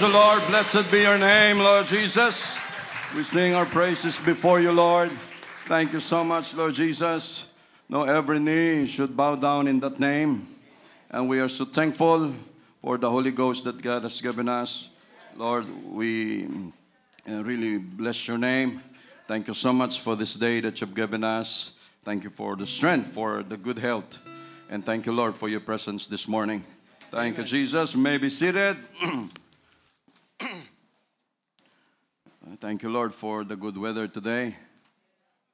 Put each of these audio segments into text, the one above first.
the Lord. Blessed be your name, Lord Jesus. We sing our praises before you, Lord. Thank you so much, Lord Jesus. No, every knee should bow down in that name. And we are so thankful for the Holy Ghost that God has given us. Lord, we really bless your name. Thank you so much for this day that you've given us. Thank you for the strength, for the good health. And thank you, Lord, for your presence this morning. Thank you, Jesus. You may be seated. Thank you, Lord, for the good weather today.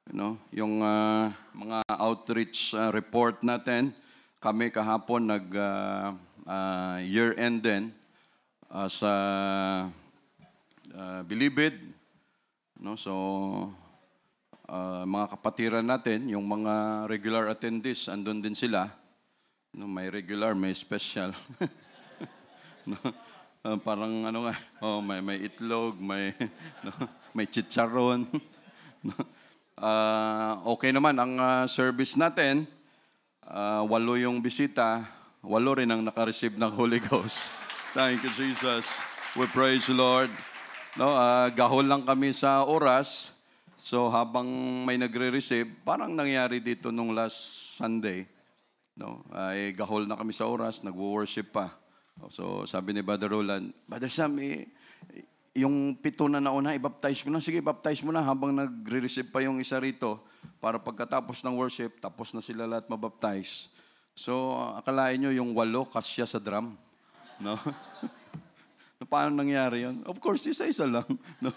You know, yung mga outreach report natin, kami kahapon nag year-end din sa Bilibid. No, so mga kapatiran natin, yung mga regular attendees, andun din sila. No, may regular, may special. No, parang ano nga, may itlog, may may chicharon. No, okay naman ang service natin. 8 yung bisita, 8 rin ang naka-receive ng Holy Ghost. Thank you, Jesus. We praise you, Lord. No, gahol lang kami sa oras. So habang may nagre-receive, parang nangyari dito nung last Sunday. No, ay gahol na kami sa oras, nagwo-worship pa. So sabi ni Brother Roland, Brother Sam, yung 7 na nauna, i-baptize mo na. Sige, baptize mo na habang nagre-receive pa yung isa rito para pagkatapos ng worship, tapos na sila lahat mabaptize. So akalain nyo yung 8 kasya sa drum. No? Paano nangyari yun? Of course, isa-isa lang. No?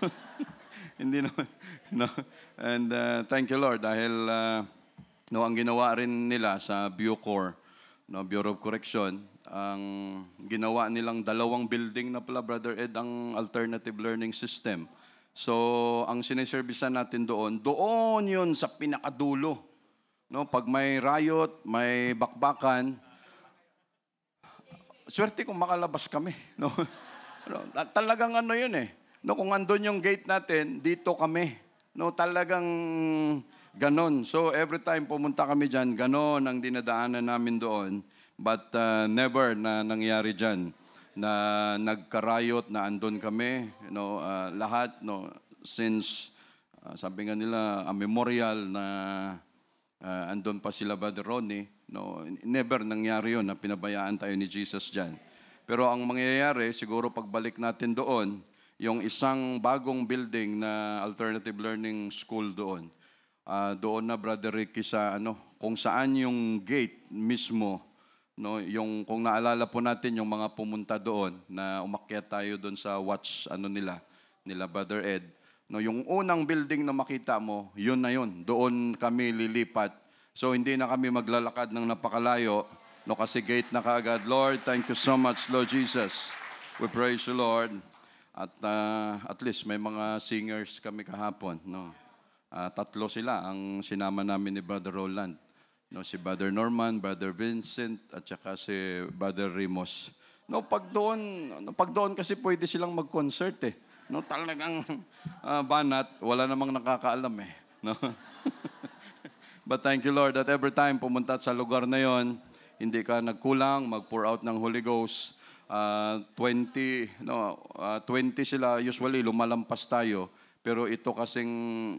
Hindi naman. No? And thank you, Lord, dahil no, ang ginawa rin nila sa Bucor, no, Bureau of Correction, ang ginawa nilang 2 building na pala, Brother Ed, ang alternative learning system. So, ang siniservisan natin doon yun sa pinakadulo. No, pag may riot, may bakbakan, swerte kung makalabas kami. No? Talagang ano yun eh. No, kung andun yung gate natin, dito kami. No, talagang ganon. So every time pumunta kami dyan, ganon ang dinadaanan namin doon. But never na nangyari dyan na nagkarayot na andun kami. You know, lahat, no, since sabi nga nila, a memorial na andun pa sila Brother Ronnie, no, never nangyari yun na pinabayaan tayo ni Jesus dyan. Pero ang mangyayari, siguro pagbalik natin doon, yung isang bagong building na alternative learning school doon. Doon na, Brother Ricky, sa kung saan yung gate mismo, no, yung kung naalala po natin yung mga pumunta doon na umakyat tayo doon sa watch nila Brother Ed. No, yung unang building na makita mo, yun na yun. Doon kami lilipat. So hindi na kami maglalakad ng napakalayo, no, kasi gate na kaagad. Lord, thank you so much, Lord Jesus. We praise you, Lord. At least may mga singers kami kahapon, no. 3 sila ang sinama namin ni Brother Roland. No, si Brother Norman, Brother Vincent, at saka si Brother Rimos. No, pag doon kasi pwede silang mag-concert eh. No, talagang banat, wala namang nakakaalam eh, no. But thank you, Lord, that every time pumunta sa lugar na 'yon, hindi ka nagkulang, mag-pour out ng Holy Ghost. 20 sila, usually lumalampas tayo, pero ito kasing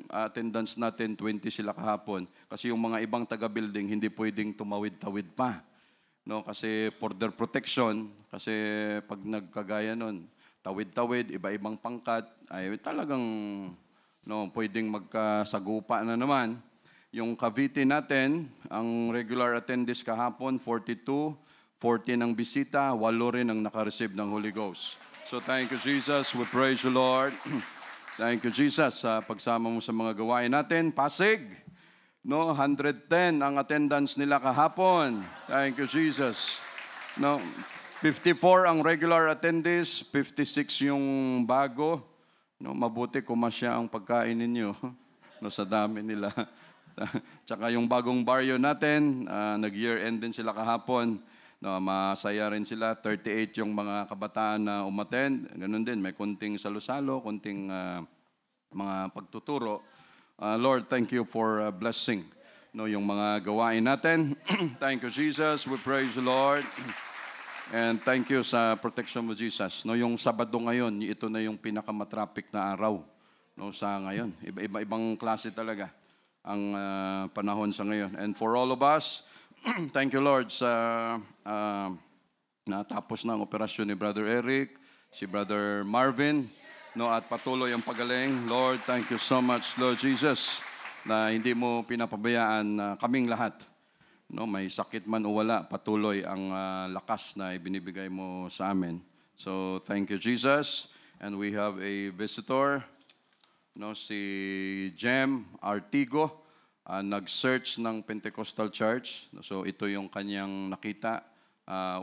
attendance natin, 20 sila kahapon. Kasi yung mga ibang taga-building, hindi pwedeng tumawid-tawid pa. No, kasi for their protection, kasi pag nagkagaya nun, tawid-tawid, iba-ibang pangkat, ay talagang pwedeng magkasagupa na naman. Yung Cavite natin, ang regular attendees kahapon, 42, 14 ang bisita, 8 rin ang naka-receive ng Holy Ghost. So thank you, Jesus. We praise you, Lord. Thank you, Jesus, sa pagsama mo sa mga gawain natin. Pasig, no, 110 ang attendance nila kahapon. Thank you, Jesus. No, 54 ang regular attendees, 56 yung bago. No, mabuti kumasya ang pagkain ninyo, no, sa dami nila. Tsaka yung bagong barrio natin, nag-year-end din sila kahapon. No, masaya rin sila. 38 yung mga kabataan na umattend. Ganun din, may kunting salo-salo, kunting mga pagtuturo. Lord, thank you for blessing yung mga gawain natin. Thank you, Jesus. We praise you, Lord. And thank you sa protection mo, Jesus. No, yung Sabado ngayon, ito na yung pinakamatraffic na araw. No, sa ngayon. Ibang klase talaga ang panahon sa ngayon. And for all of us, thank you, Lord, sa natapos na ang operasyon ni Brother Eric, si Brother Marvin, no, at patuloy ang pagaling. Lord, thank you so much, Lord Jesus, na hindi mo pinapabayaan kaming lahat. No, may sakit man o wala, patuloy ang lakas na ibinibigay mo sa amin. So, thank you, Jesus. And we have a visitor, no, si Jem Artigo, nag-search ng Pentecostal Church. So, ito yung kanyang nakita.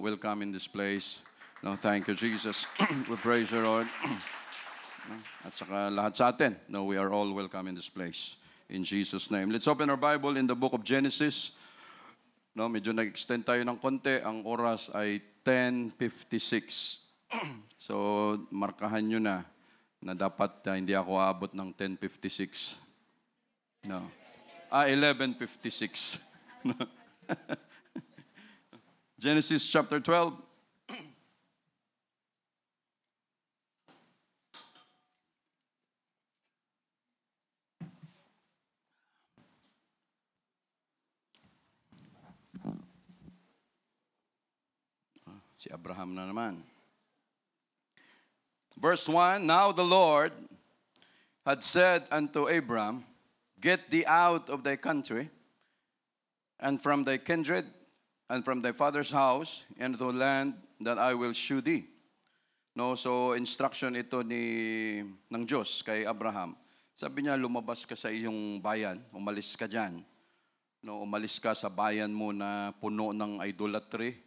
Welcome in this place. No, thank you, Jesus. We praise you, Lord. At saka lahat sa atin. No, we are all welcome in this place. In Jesus' name. Let's open our Bible in the book of Genesis. No, medyo nag-extend tayo ng konti. Ang oras ay 10:56. So, markahan nyo na dapat hindi ako aabot ng 10:56. No. 11:56. Genesis chapter 12. Si Abraham na naman. Verse 1, Now the Lord had said unto Abram, Get thee out of thy country, and from thy kindred, and from thy father's house, and to land that I will shew thee. No, so instruction ito ng Diyos kay Abraham. Sabi niya, lumabas ka sa iyong bayan, umalis ka dyan. No, umalis ka sa bayan mo na puno ng idolatry,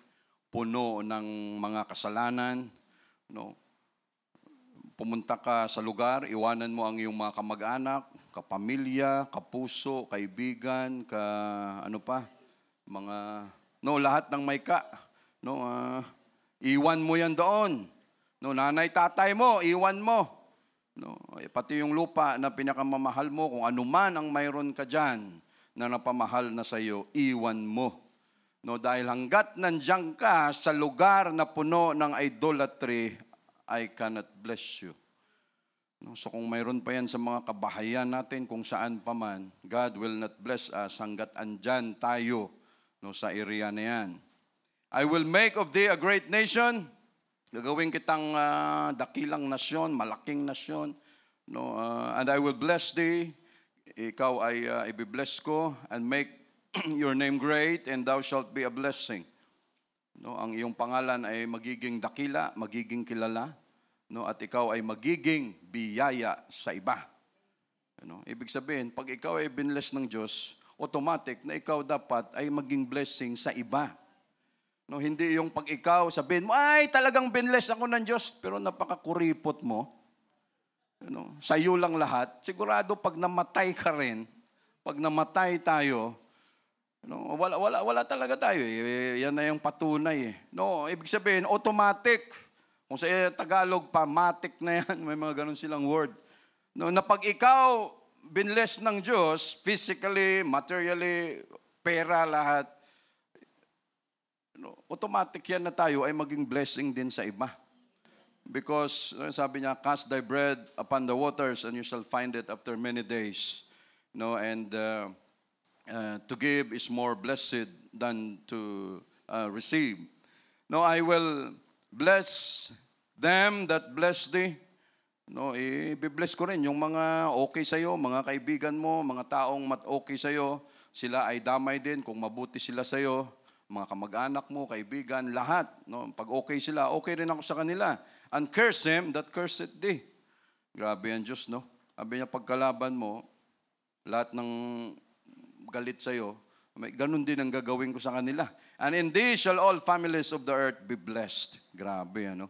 puno ng mga kasalanan, no? Pumunta ka sa lugar, iwanan mo ang iyong mga kamag-anak, kapamilya, kapuso, kaibigan, lahat ng may iwan mo yan doon. No, nanay, tatay mo, iwan mo. No, pati yung lupa na pinakamamahal mo, kung ano man ang mayroon ka dyan na napamahal na sa iyo, iwan mo. No, dahil hanggat nandiyan ka sa lugar na puno ng idolatry, I cannot bless you. No, so kung mayroon pa yan sa mga kabahayan natin, kung saan pa man, God will not bless us hanggat andyan tayo, no, sa area na yan. I will make of thee a great nation. Gagawin kitang dakilang nasyon, malaking nasyon. No, and I will bless thee. Ikaw ay ibibless ko and make your name great, and thou shalt be a blessing. No, ang iyong pangalan ay magiging dakila, magiging kilala, no, at ikaw ay magiging biyaya sa iba. No, ibig sabihin, pag ikaw ay binless ng Diyos, automatic na ikaw dapat ay maging blessing sa iba. No, hindi yung pag ikaw sabihin mo, ay talagang binless ako ng Diyos, pero napakakuripot mo. No, sa iyo lang lahat. Sigurado pag namatay ka rin, pag namatay tayo, no, wala talaga tayo. Yan na yung patunay. No, ibig sabihin, automatic. Kung sa Tagalog, pamatic na yan. May mga ganun silang word. No, na pag ikaw binless ng Diyos, physically, materially, pera, lahat, no, automatic yan na tayo ay maging blessing din sa iba. Because, sabi niya, cast thy bread upon the waters and you shall find it after many days. No, and to give is more blessed than to receive. No, I will bless them that bless thee. No, i-bless ko rin yung mga okay sa'yo, mga kaibigan mo, mga taong okay sa'yo. Sila ay damay din kung mabuti sila sa'yo. Mga kamag-anak mo, kaibigan, lahat. No, pag okay sila, okay rin ako sa kanila. And curse him that curseth thee. Grabe yan, Diyos, no? Sabi niya, pagkalaban mo, lahat ng galit sa'yo, may ganun din ang gagawin ko sa kanila. And in thee shall all families of the earth be blessed. Grabe, ano?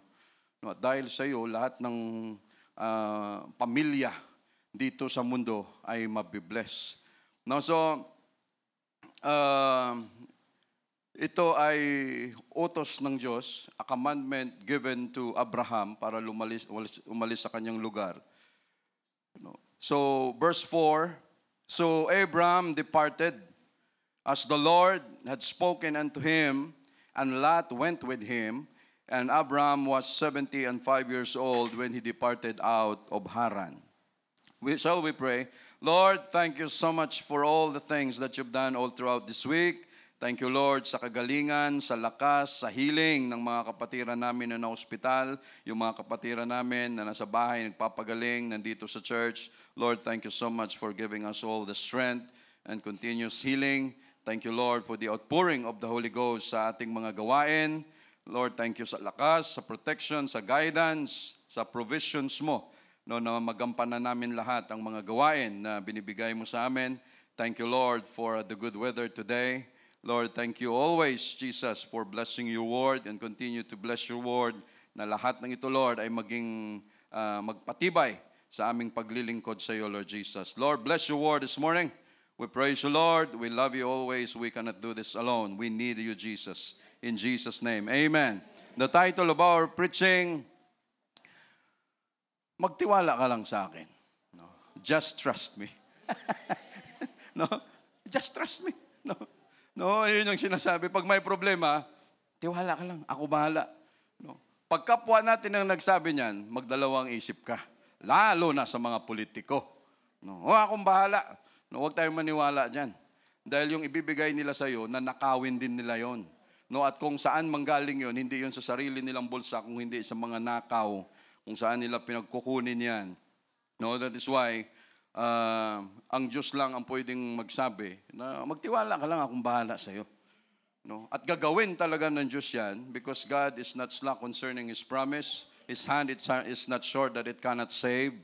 No, dahil sa'yo, lahat ng pamilya dito sa mundo ay mabibless. No, so, ito ay utos ng Diyos, a commandment given to Abraham para umalis sa kanyang lugar. No. So, verse 4, So Abram departed, as the Lord had spoken unto him, and Lot went with him, And Abraham was 70 and 5 years old when he departed out of Haran. Shall we pray? Lord, thank you so much for all the things that you've done all throughout this week. Thank you, Lord, sa kagalingan, sa lakas, sa healing ng mga kapatiran namin na na-hospital, yung mga kapatiran namin na nasa bahay, nagpapagaling, nandito sa church. Lord, thank you so much for giving us all the strength and continuous healing. Thank you, Lord, for the outpouring of the Holy Ghost sa ating mga gawain. Lord, thank you sa lakas, sa protection, sa guidance, sa provisions mo, no, na magampanan namin lahat ang mga gawain na binibigay mo sa amin. Thank you, Lord, for the good weather today. Lord, thank you always, Jesus, for blessing your word and continue to bless your word na lahat ng ito, Lord, ay maging magpatibay sa aming paglilingkod sa iyo, Lord Jesus. Lord, bless your word this morning. We praise you, Lord. We love you always. We cannot do this alone. We need you, Jesus. In Jesus' name, amen. The title of our preaching, magtiwala ka lang sa akin. No? Just trust me. No? Just trust me. No, yun yung sinasabi. Pag may problema, tiwala ka lang. Ako bahala. No? Pag kapwa natin ang nagsabi niyan, magdalawang isip ka. Lalo na sa mga politiko. No? Akong bahala. No, huwag tayong maniwala dyan. Dahil yung ibibigay nila sa iyo, nanakawin din nila yon. No, at kung saan manggaling yon, hindi yon sa sarili nilang bulsa, kung hindi sa mga nakaw, kung saan nila pinagkukunin yan. No, that is why, ang Diyos lang ang pwedeng magsabi na magtiwala ka lang, akong bahala sa iyo. No? At gagawin talaga ng Diyos yan because God is not slack concerning His promise. His hand is not short that it cannot save.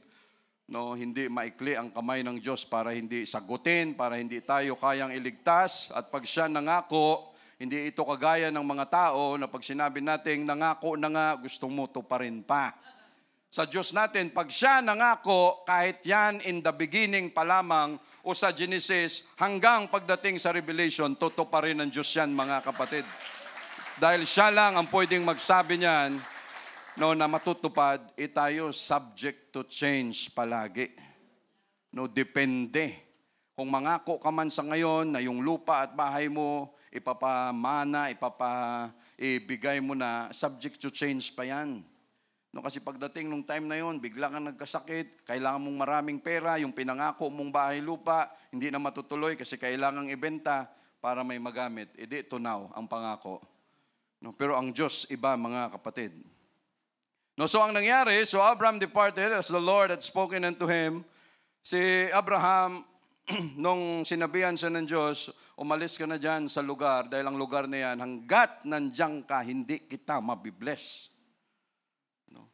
No, hindi maikli ang kamay ng Diyos para hindi sagutin, para hindi tayo kayang iligtas. At pag siya nangako, hindi ito kagaya ng mga tao na pag sinabi natin nangako na nga, gusto mo tuparin pa. Sa Diyos natin, pag siya nangako, kahit yan in the beginning pa lamang o sa Genesis, hanggang pagdating sa Revelation, tutuparin ng Diyos yan, mga kapatid. Dahil siya lang ang pwedeng magsabi niyan, no, na matutupad, tayo subject to change palagi. No, depende. Kung mangako ka man sa ngayon na yung lupa at bahay mo, ipapamana, ibigay mo na, subject to change pa yan. No, kasi pagdating nung time na yon, bigla kang nagkasakit, kailangan mong maraming pera, yung pinangako mong bahay lupa, hindi na matutuloy kasi kailangang ibenta para may magamit. Hindi tunaw ang pangako. No, pero ang Diyos, iba, mga kapatid. No, so ang nangyari, so Abraham departed as the Lord had spoken unto him. Si Abraham, nung sinabihan siya ng Diyos, umalis ka na dyan sa lugar, dahil ang lugar na yan, hanggat nandiyan ka, hindi kita mabibless. No?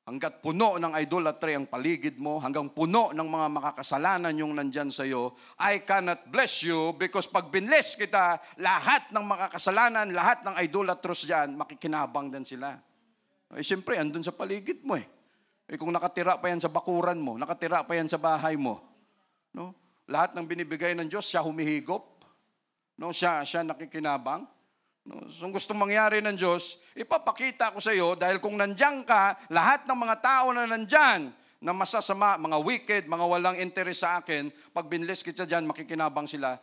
Hanggat puno ng idolatry ang paligid mo, hanggang puno ng mga makakasalanan yung nandyan sa iyo, I cannot bless you because pag binless kita, lahat ng makakasalanan, lahat ng idolatros dyan, makikinabang din sila. Eh, siyempre, andun sa paligid mo eh. Kung nakatira pa yan sa bakuran mo, nakatira pa yan sa bahay mo, no? Lahat ng binibigay ng Diyos, siya humihigop. No? Siya nakikinabang. No? So, kung gustong mangyari ng Diyos, ipapakita ko sa iyo, dahil kung nandiyan ka, lahat ng mga tao na nandiyan, na masasama, mga wicked, mga walang interes sa akin, pag binless kita dyan, makikinabang sila,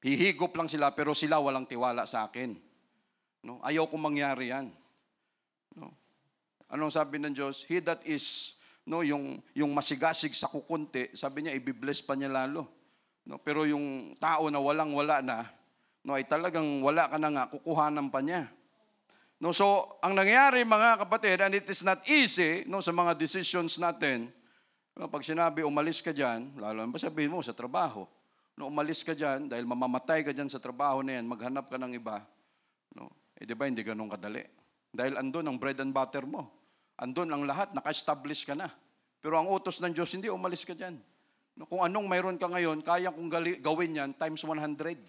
hihigop lang sila, pero sila walang tiwala sa akin. No? Ayaw kong mangyari yan. No? Anong sabi ng Diyos? He that is, no, yung masigasig sa kukunti, sabi niya, ibibless pa niya lalo. No? Pero yung tao na walang-wala na, no, ay talagang wala ka na nga, kukuhanan pa niya. No, so, ang nangyari, mga kapatid, and it is not easy, no, sa mga decisions natin, no, pag sinabi, umalis ka dyan, lalo ba sabihin mo, sa trabaho, no, umalis ka dyan, dahil mamamatay ka dyan sa trabaho na yan, maghanap ka ng iba, no, di ba, hindi ganun kadali. Dahil andun ang bread and butter mo. Andun ang lahat, naka-establish ka na. Pero ang utos ng Diyos, hindi, umalis ka dyan. No, kung anong mayroon ka ngayon, kaya kong gawin yan times 100.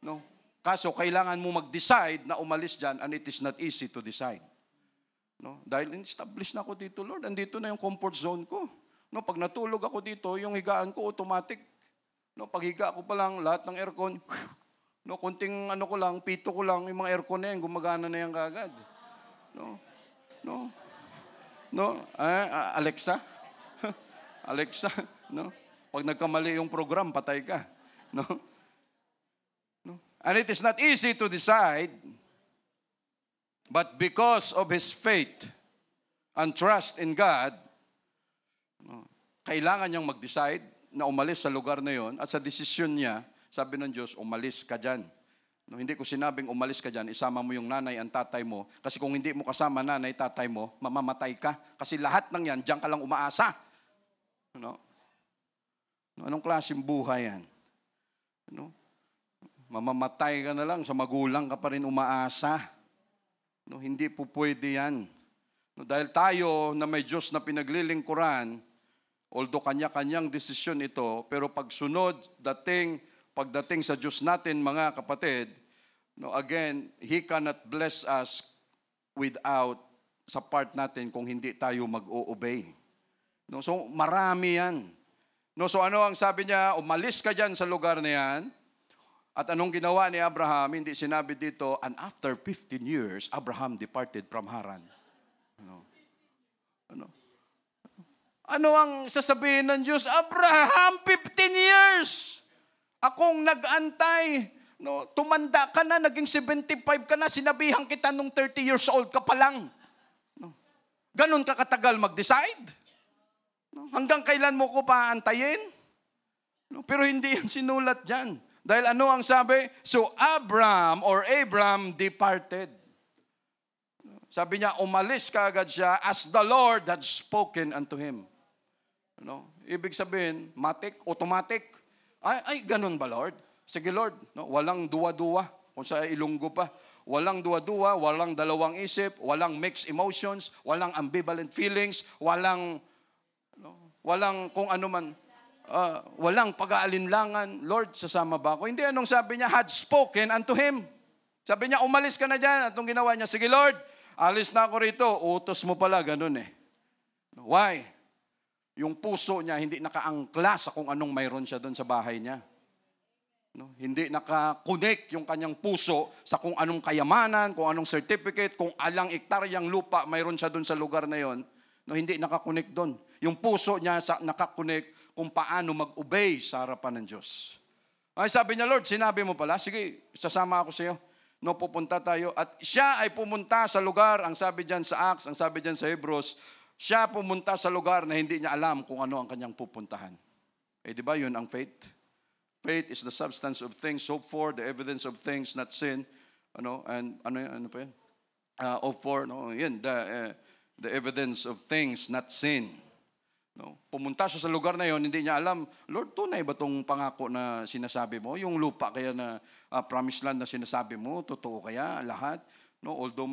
No? Kaso, kailangan mo mag-decide na umalis dyan and it is not easy to decide. No? Dahil in-establish na ako dito, Lord. Andito na yung comfort zone ko. No, pag natulog ako dito, yung higaan ko automatic. No, pag higa ko pa lang, lahat ng aircon, no, kunting ano ko lang, pito ko lang, yung mga aircon na yan, gumagana na yan kagad. No? No? No? Alexa? Alexa? No? Pag nagkamali yung program, patay ka. No? No? And it is not easy to decide. But because of his faith and trust in God, kailangan niyang mag-decide na umalis sa lugar na yon. At sa desisyon niya, sabi ng Diyos, umalis ka dyan. Hindi ko sinabing umalis ka dyan, isama mo yung nanay at tatay mo. Kasi kung hindi mo kasama nanay, tatay mo, mamamatay ka. Kasi lahat ng yan, dyan ka lang umaasa. Anong klaseng buhay yan? Mamamatay ka na lang, sa magulang ka pa rin umaasa. Hindi po pwede yan. Dahil tayo na may Diyos na pinaglilingkuran, although kanya-kanyang desisyon ito, pero pagsunod, pagdating sa Diyos natin, mga kapatid, again, He cannot bless us without sa part natin kung hindi tayo mag-o-obey. So, marami yan. So, ano ang sabi niya? Umalis ka dyan sa lugar na yan. At anong ginawa ni Abraham? Hindi sinabi dito, and after 15 years, Abraham departed from Haran. Ano ang sasabihin ng Diyos? Abraham, 15 years! Akong nag-antay. Tumanda ka na, naging 75 ka na, sinabihan kita nung 30 years old ka pa lang. Ganon ka katagal mag-decide? Hanggang kailan mo ko pa antayin? Pero hindi yan sinulat dyan. Dahil ano ang sabi? So Abram departed. Sabi niya, umalis kaagad siya as the Lord had spoken unto him. Ibig sabihin, automatic. Ay, ganun ba, Lord? Sige, Lord. Walang duwa-duwa. Kung sa Ilonggo pa. Walang duwa-duwa, walang dalawang isip, walang mixed emotions, walang ambivalent feelings, walang kung ano man. Walang pag-aalinlangan. Lord, sasama ba ako? Hindi, anong sabi niya? Had spoken unto him. Sabi niya, umalis ka na dyan. At nung ginawa niya, sige Lord, alis na ako rito. Utos mo pala, ganun eh. Why? Yung puso niya hindi nakaangkla sa kung anong mayroon siya doon sa bahay niya. Hindi nakakonek yung kanyang puso sa kung anong kayamanan, kung anong certificate, kung alang ektaryang lupa mayroon siya doon sa lugar na yon. Hindi nakakonek doon. Yung puso niya nakakonek kung paano mag-obey sa harapan ng Diyos. Ay, sabi niya, Lord, sinabi mo pala, sige, sasama ako sa iyo. Pupunta tayo. At siya ay pumunta sa lugar, ang sabi diyan sa Acts, ang sabi diyan sa Hebrews, siya pumunta sa lugar na hindi niya alam kung ano ang kanyang pupuntahan. Di ba yun ang faith? Faith is the substance of things hoped for, the evidence of things not seen. And ano pa yun? Hope for, yun, the evidence of things not seen. Pumunta siya sa lugar na yon, hindi niya alam, Lord, tunay ba itong pangako na sinasabi mo? Yung lupa kaya na promised land na sinasabi mo, totoo kaya lahat? Although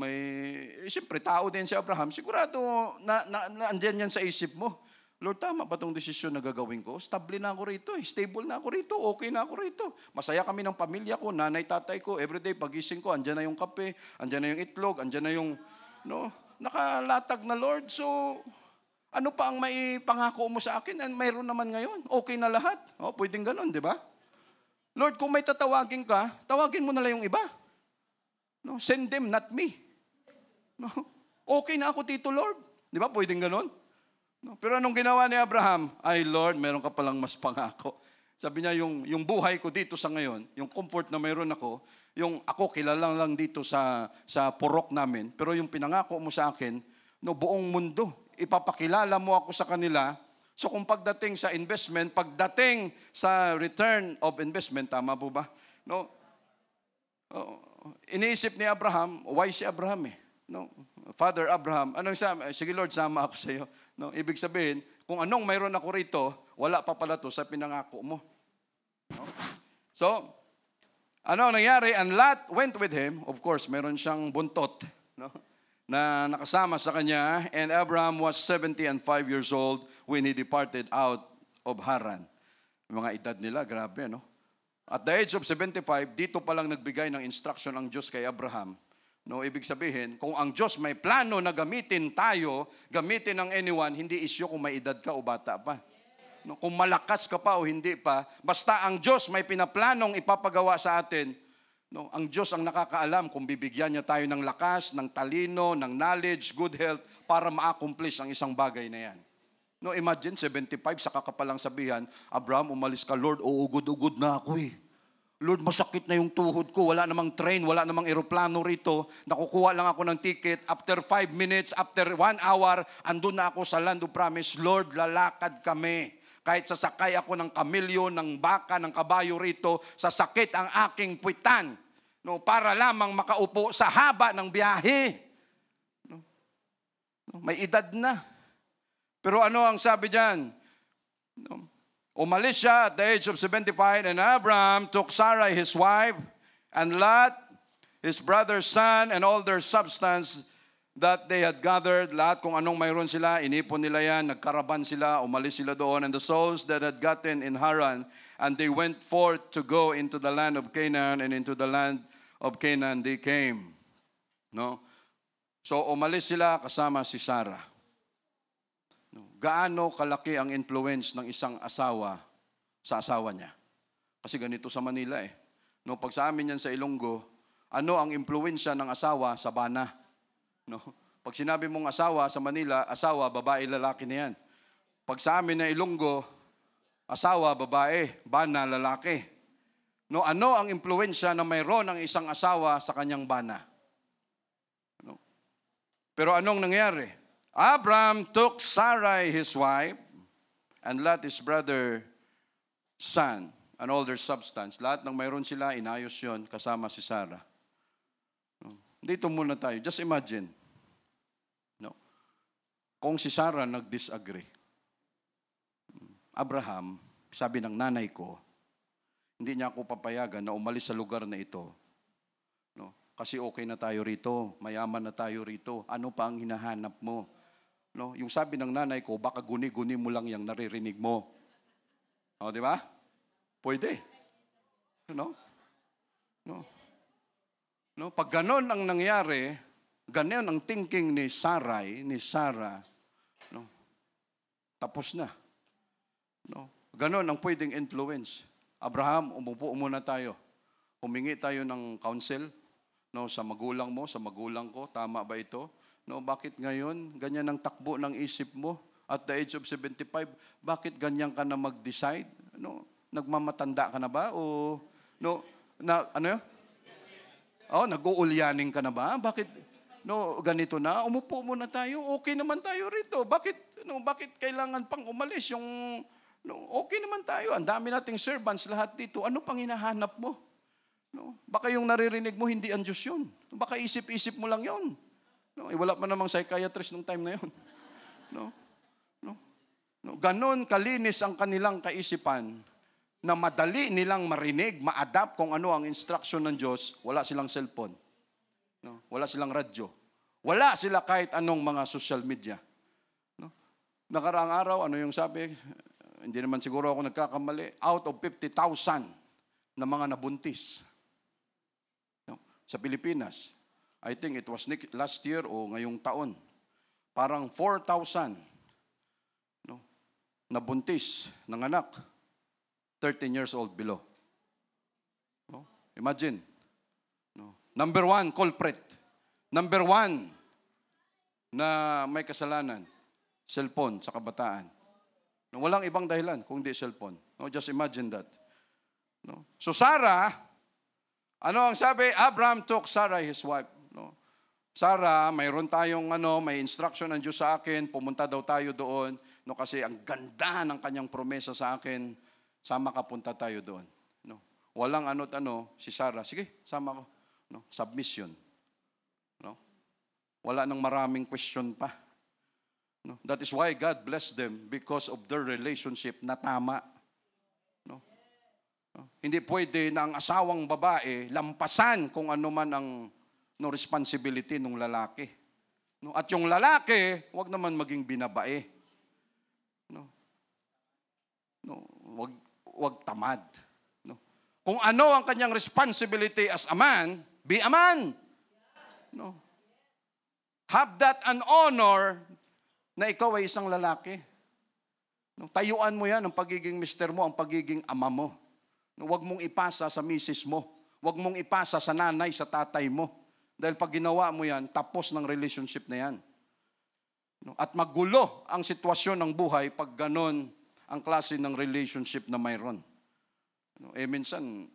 siyempre tao din si Abraham, sigurado na andyan yan sa isip mo. Lord, tama ba itong desisyon na gagawin ko? Stable na ako rito, stable na ako rito, okay na ako rito. Masaya kami ng pamilya ko, nanay, tatay ko, everyday pagising ko, andyan na yung kape, andyan na yung itlog, andyan na yung, nakalatag na Lord. So, ano pa ang maipangako mo sa akin? Mayroon naman ngayon. Okay na lahat. Pwedeng ganun, di ba? Lord, kung may tatawagin ka, tawagin mo na lang yung iba. Send them, not me. Okay na ako dito, Lord. Di ba? Pwedeng ganun. Pero anong ginawa ni Abraham? Ay, Lord, meron ka palang mas pangako. Sabi niya, yung buhay ko dito sa ngayon, yung comfort na mayroon ako, yung ako kilala lang dito sa purok namin, pero yung pinangako mo sa akin, buong mundo, ipapakilala mo ako sa kanila. So kung pagdating sa investment, pagdating sa return of investment, tama po ba? Iniisip ni Abraham, why si Abraham eh? Father Abraham, anong sabi? Sige Lord, sama ako sa iyo. Ibig sabihin, kung anong mayroon ako rito, wala pa pala to sa pinangako mo. So, ano nangyari? And Lot went with him. Of course, mayroon siyang buntot, na nakasama sa kanya, and Abraham was 75 years old when he departed out of Haran. Mga edad nila, grabe, At the age of 75, dito pa lang nagbigay ng instruction ang Diyos kay Abraham. Ibig sabihin, kung ang Diyos may plano na gamitin tayo, gamitin ng anyone, hindi isyo kung may edad ka o bata pa. Kung malakas ka pa o hindi pa, basta ang Diyos may pinaplanong ipapagawa sa atin, ang Diyos ang nakakaalam kung bibigyan niya tayo ng lakas, ng talino, ng knowledge, good health, para ma-accomplish ang isang bagay na yan. Imagine, 75, saka ka palang sabihan, Abraham, umalis ka, Lord, uugod-ugod na ako eh. Lord, masakit na yung tuhod ko. Wala namang train, wala namang eroplano rito. Nakukuha lang ako ng ticket. After 5 minutes, after 1 hour, andun na ako sa Land of Promise. Lord, lalakad kami. Kahit sasakay ako ng kamilyo, ng baka, ng kabayo rito, sasakit ang aking puwitan. No, para lamang makaupo sa haba ng biyahe. No, may edad na. Pero ano ang sabi diyan? No, umalis siya at the age of 75, and Abraham took Sarai his wife, and Lot his brother's son, and all their substance that they had gathered. Lahat kung anong mayroon sila, inipon nila yan, nagkaraban sila, umalis sila doon. And the souls that had gotten in Haran, and they went forth to go into the land of Canaan, and into the land of Canaan they came. No? So umalis sila kasama si Sarah. Gaano kalaki ang influence ng isang asawa sa asawa niya? Kasi ganito sa Manila eh. No, pag sa amin yan sa Ilonggo, ano ang impluwensya ng asawa sa bana? No? Pag sinabi mong asawa sa Manila, asawa, babae, lalaki na yan. Pag sa amin na Ilonggo, asawa, babae, bana, lalaki. No, ano ang impluwensya na mayroon ng isang asawa sa kanyang bana? No? Pero anong nangyari? Abraham took Sarai his wife, and Lot his brother son, and all their substance. Lahat ng mayroon sila, inayos yon kasama si Sarah. No? Dito muna tayo. Just imagine. No? Kung si Sarah nag-disagree, Abraham, sabi ng nanay ko, hindi niya ako papayagan na umalis sa lugar na ito. No? Kasi okay na tayo rito, mayaman na tayo rito. Ano pa ang hinahanap mo? No, yung sabi ng nanay ko, baka guni-guni mo lang yung naririnig mo. O, di ba? Pwede. No? No? No, pag ganon ang nangyari, ganon ang thinking ni Sarai, ni Sarah, no? Tapos na. No? Ganon ang pwedeng influence. Abraham, umupo muna tayo. Humingi tayo ng counsel, no, sa magulang mo, sa magulang ko, tama ba ito? No, bakit ngayon ganyan ang takbo ng isip mo at the age of 75? Bakit ganyan ka na mag-decide? No, nagmamatanda ka na ba o no na ano? Oh, nag-uulyanin ka na ba? Bakit no ganito na? Umupo muna tayo. Okay naman tayo rito. Bakit kailangan pang umalis yung okay naman tayo. Ang dami nating servants lahat dito. Ano pang hinahanap mo? No, baka yung naririnig mo hindi ang Diyos 'yun. Baka isip-isip mo lang 'yon. No, wala pa namang psychiatrist nung time na yun. No? No? No? Ganon kalinis ang kanilang kaisipan na madali nilang marinig, ma-adapt kung ano ang instruction ng Diyos. Wala silang cellphone. No? Wala silang radyo. Wala sila kahit anong mga social media. No? Nakaraang araw, ano yung sabi? Hindi naman siguro ako nagkakamali. Out of 50,000 na mga nabuntis. No? Sa Pilipinas. I think it was last year o ngayong taon. Parang 4,000 no, nabuntis ng anak, 13 years old below. No? Imagine. No? Number 1, culprit. Number 1 na may kasalanan, cellphone sa kabataan. No, walang ibang dahilan kung di cellphone. No, just imagine that. No? So Sarah, ano ang sabi? Abraham took Sarah his wife. No? Sarah, mayroon tayong may instruction ng Diyos sa akin, pumunta daw tayo doon, no, kasi ang ganda ng kanyang promesa sa akin, sama ka, punta tayo doon. No? Walang si Sarah, sige, sama ko. No? Submission. No? Wala nang maraming question pa. No? That is why God blessed them because of their relationship na tama. No? No? Hindi pwede na ang asawang babae lampasan kung ano man ang responsibility ng lalaki. No? At yung lalaki, wag naman maging binabae. No? No, wag tamad. No? Kung ano ang kanyang responsibility as a man, be a man. No? Have that an honor na ikaw ay isang lalaki. No? Tayuan mo yan ang pagiging mister mo, ang pagiging ama mo. No? Wag mong ipasa sa misis mo. Wag mong ipasa sa nanay, sa tatay mo. Dahil pag ginawa mo yan, tapos ng relationship na yan. No? At magulo ang sitwasyon ng buhay pag ganon ang klase ng relationship na mayroon. No? Minsan,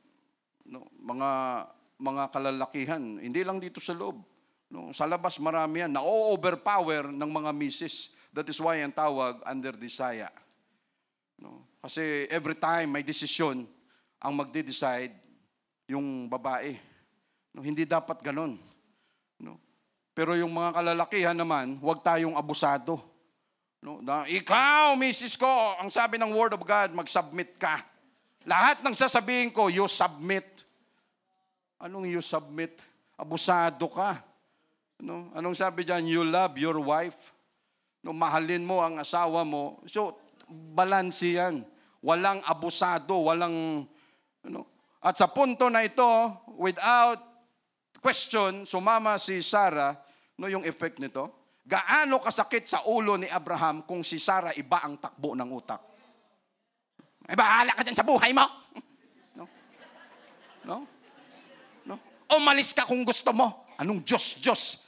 No, mga kalalakihan, hindi lang dito sa loob. No, sa labas marami yan, na-overpower ng mga misis. That is why ang tawag under desire. No, kasi every time may desisyon, ang magde-decide yung babae. No, hindi dapat ganon. No. Pero yung mga kalalakihan naman, huwag tayong abusado. No, ikaw, misis ko, ang sabi ng Word of God, mag-submit ka. Lahat ng sasabihin ko, you submit. Anong you submit? Abusado ka. No? Anong sabi diyan? You love your wife. No, mahalin mo ang asawa mo. So, balanse yan. Walang abusado, walang... Ano? At sa punto na ito, without question, sumama si Sarah, no, yung effect nito. Gaano kasakit sa ulo ni Abraham kung si Sarah iba ang takbo ng utak? Ay, bahala ka dyan sa buhay mo. No? No? No? Umalis ka kung gusto mo. Anong Diyos?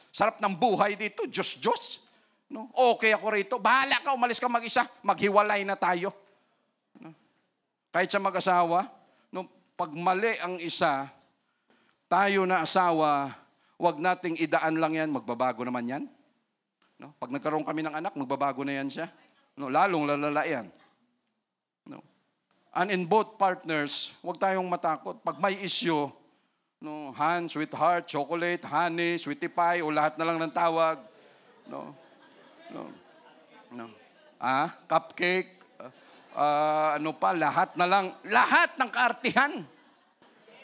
Sarap ng buhay dito, Diyos. No? Okay ako rito. Bahala ka, umalis ka mag-isa. Maghiwalay na tayo. No? Kahit sa mag-asawa, no, pag mali ang isa, tayo na asawa, wag nating idaan lang yan, magbabago naman yan. No? Pag nagkaroon kami ng anak, magbabago na yan siya. No? Lalong lalala yan. No? And in both partners, wag tayong matakot. Pag may issue, no, Han, sweetheart, chocolate, honey, sweetie pie, o lahat na lang ng tawag. No? Cupcake, lahat na lang, lahat ng kaartihan.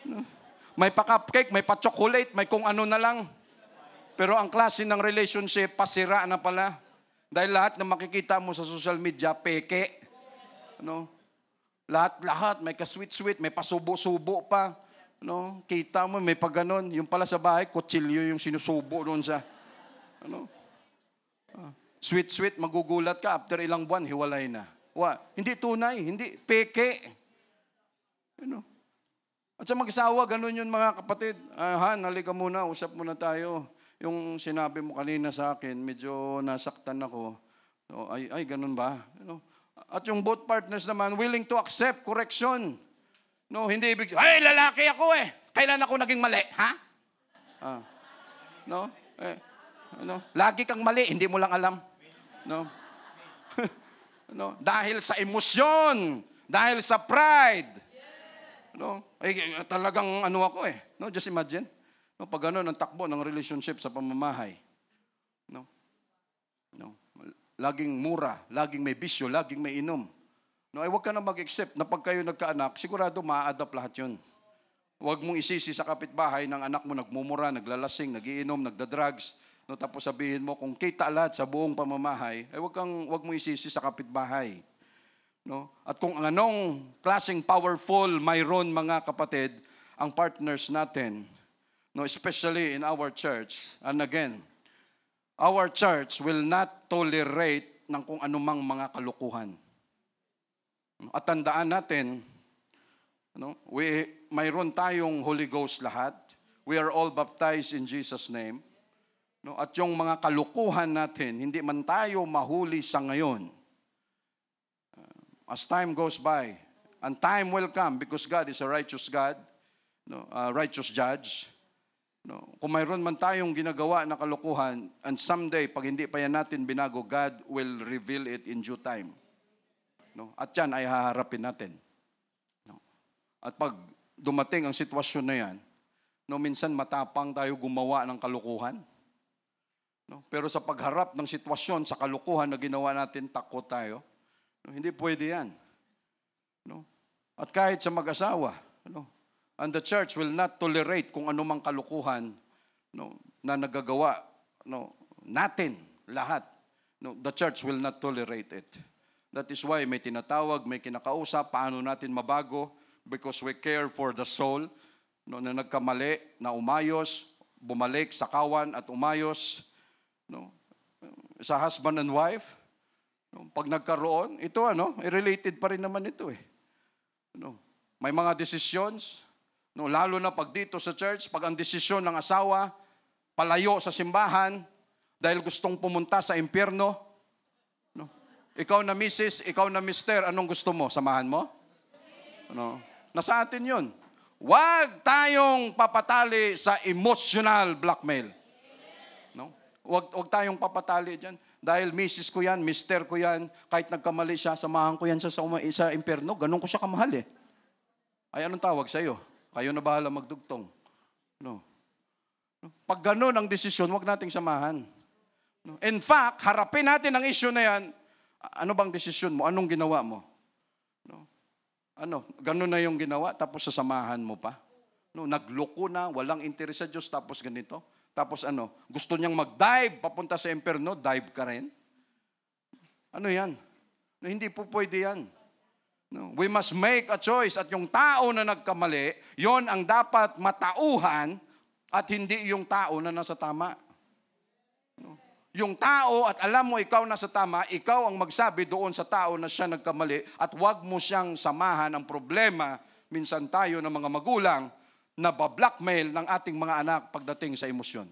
No? May pa-cupcake, may pa-chocolate, may kung ano na lang. Pero ang klase ng relationship, pasira na pala. Dahil lahat na makikita mo sa social media, peke. No? Lahat, may ka-sweet-sweet, may pasubo-subo pa. No? Kita mo, may pag-ganon. Yung pala sa bahay, kutsilyo yung sinusubo doon sa... Ano? Sweet-sweet, magugulat ka, after ilang buwan, hiwalay na. Hindi tunay, hindi peke. Ano? At sa mag-asawa, ganun yun mga kapatid. Han, halika muna, usap muna tayo. Yung sinabi mo kanina sa akin, medyo nasaktan ako. So, ay, ganun ba? Ano? At yung both partners naman, willing to accept correction. No, hindi ibig, ay, lalaki ako eh. Kailan ako naging mali, ha? No? Lagi kang mali, hindi mo lang alam. No? No? Dahil sa emosyon, dahil sa pride. No? Talagang ano ako eh. No, just imagine. No, pag ano ang takbo ng relationship sa pamamahay. No? No. Laging mura, laging may bisyo, laging may inom. No, ay huwag ka na mag-accept na pag kayo nagkaanak, sigurado ma-adapt lahat yun. Huwag mong isisi sa kapitbahay ng anak mo nagmumura, naglalasing, nagiinom, nagda-drugs. No, tapos sabihin mo, kung kita lahat sa buong pamamahay, ay huwag mong isisi sa kapitbahay. No? At kung anong klaseng powerful mayroon mga kapatid, ang partners natin, no, especially in our church, and again, our church will not tolerate ng kung anumang mga kalukuhan. At tandaan natin, no, mayroon tayong Holy Ghost lahat. We are all baptized in Jesus' name. No, at yung mga kalukuhan natin, hindi man tayo mahuli sa ngayon. As time goes by, and time will come because God is a righteous God, no, a righteous judge. No, kung mayroon man tayong ginagawa na kalukuhan, and someday, pag hindi pa yan natin binago, God will reveal it in due time. No? At yan ay haharapin natin. No? At pag dumating ang sitwasyon na yan, no, minsan matapang tayo gumawa ng kalukuhan. No? Pero sa pagharap ng sitwasyon, sa kalukuhan na ginawa natin, takot tayo. No? Hindi pwede yan. No? At kahit sa mag-asawa, no? And the church will not tolerate kung anumang kalukuhan, no, na nagagawa, no, natin lahat. No? The church will not tolerate it. That is why may tinatawag, may kinakausap, paano natin mabago, because we care for the soul, no, na nagkamali, na umayos, bumalik sa kawan at umayos. No? Sa husband and wife, no, pag nagkaroon, ito related pa rin naman ito eh. No? May mga decisions, no, lalo na pag dito sa church, pag ang desisyon ng asawa, palayo sa simbahan, dahil gustong pumunta sa impyerno, no? Ikaw na misis, ikaw na mister, anong gusto mo? Samahan mo? No? Nasa atin yun. Huwag tayong papatali sa emotional blackmail. No? Huwag tayong papatali diyan. Dahil misis ko yan, mister ko yan, kahit nagkamali siya, samahan ko yan sa impyerno. Ganun ko siya kamahal eh. Ay, anong tawag sa'yo? Kayo na bahala magdugtong. No. Pag ganun ang desisyon, huwag nating samahan. No. In fact, harapin natin ang issue na yan. Ano bang desisyon mo? Anong ginawa mo? No. Ganun na yung ginawa, tapos sasamahan mo pa. No, nagloko na, walang interes sa Diyos, tapos ganito. Tapos gusto niyang mag-dive, papunta sa impyerno, dive ka rin. Ano yan? No, hindi po pwede yan. No, we must make a choice. At yung tao na nagkamali, yon ang dapat matauhan at hindi yung tao na nasa tama. No, yung tao at alam mo ikaw nasa tama, ikaw ang magsabi doon sa tao na siya nagkamali at wag mo siyang samahan ang problema. Minsan tayo ng mga magulang na ba-blackmail ng ating mga anak pagdating sa emosyon.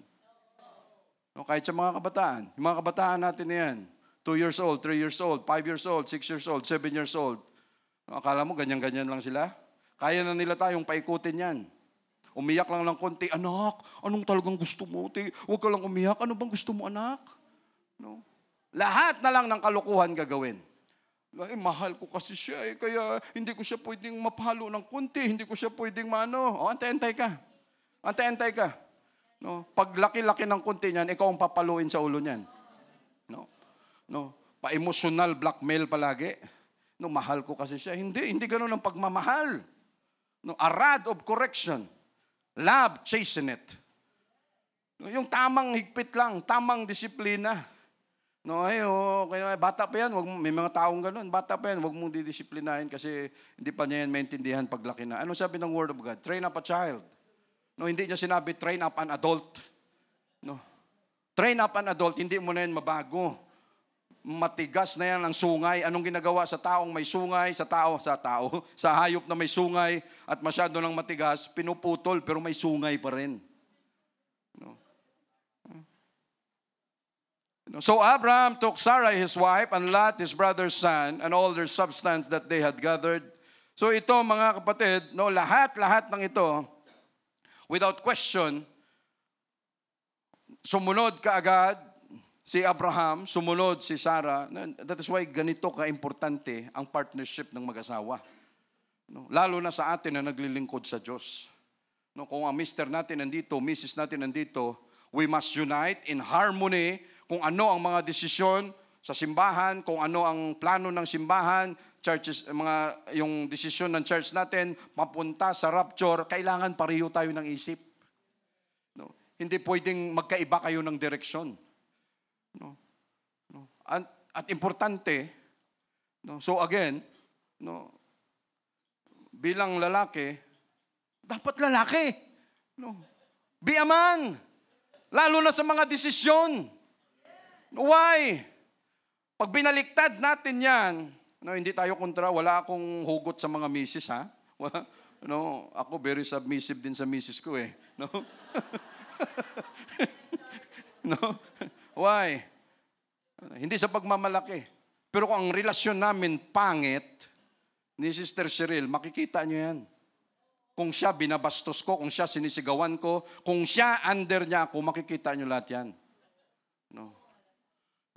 No, kahit sa mga kabataan. Yung mga kabataan natin na yan. 2 years old, 3 years old, 5 years old, 6 years old, 7 years old. No, akala mo ganyan-ganyan lang sila? Kaya na nila tayong paikutin yan. Umiyak lang ng konti, anak, anong talagang gusto mo? Huwag ka lang umiyak, ano bang gusto mo, anak? No? Lahat na lang ng kalokohan gagawin. Ay, mahal ko kasi siya kaya hindi ko siya pwedeng mapahalo ng konti, hindi ko siya pwedeng antay-antay ka. Antay-antay ka. No? Pag laki-laki ng konti niyan, ikaw ang papaluin sa ulo niyan. No? Pa-emotional blackmail palagi. No, mahal ko kasi siya. Hindi ganoon ang pagmamahal. No, a rod of correction. Love, chasten it. No, yung tamang higpit lang, tamang disiplina. No, kaya bata pa yan, may mga taong gano'n, bata pa yan, huwag mong didisiplinahin kasi hindi pa niya yan maintindihan paglaki na. Ano sabi ng Word of God? Train up a child. No, hindi niya sinabi, train up an adult. No. Train up an adult, hindi mo na yan mabago. Matigas na yan ang sungay. Anong ginagawa sa taong may sungay, sa hayop na may sungay at masyado ng matigas, pinuputol pero may sungay pa rin. No. So Abraham took Sarai his wife and Lot his brother's son and all their substance that they had gathered. So ito mga kapatid, no, lahat ng ito, without question, sumunod kaagad si Abraham, sumunod si Sarah. That is why ganito ka-importante ang partnership ng mag-asawa. No, lalo na sa atin na naglilingkod sa Diyos. No, kung ang mister natin nandito, misis natin nandito, we must unite in harmony kung ano ang mga desisyon sa simbahan, kung ano ang plano ng simbahan, churches, yung desisyon ng church natin, papunta sa rapture, kailangan pareho tayo ng isip. No? Hindi pwedeng magkaiba kayo ng direksyon. No? No? At importante, no? So again, no? Bilang lalaki, dapat lalaki. No? Be a man. Lalo na sa mga desisyon. Why? Pag binaliktad natin yan, no, hindi tayo kontra, wala akong hugot sa mga misis, ha? No, ako very submissive din sa misis ko eh. No? No? Why? Hindi sa pagmamalaki. Pero kung ang relasyon namin pangit, ni Sister Cheryl, makikita nyo yan. Kung siya binabastos ko, kung siya sinisigawan ko, kung siya under niya ako, makikita nyo lahat yan. No?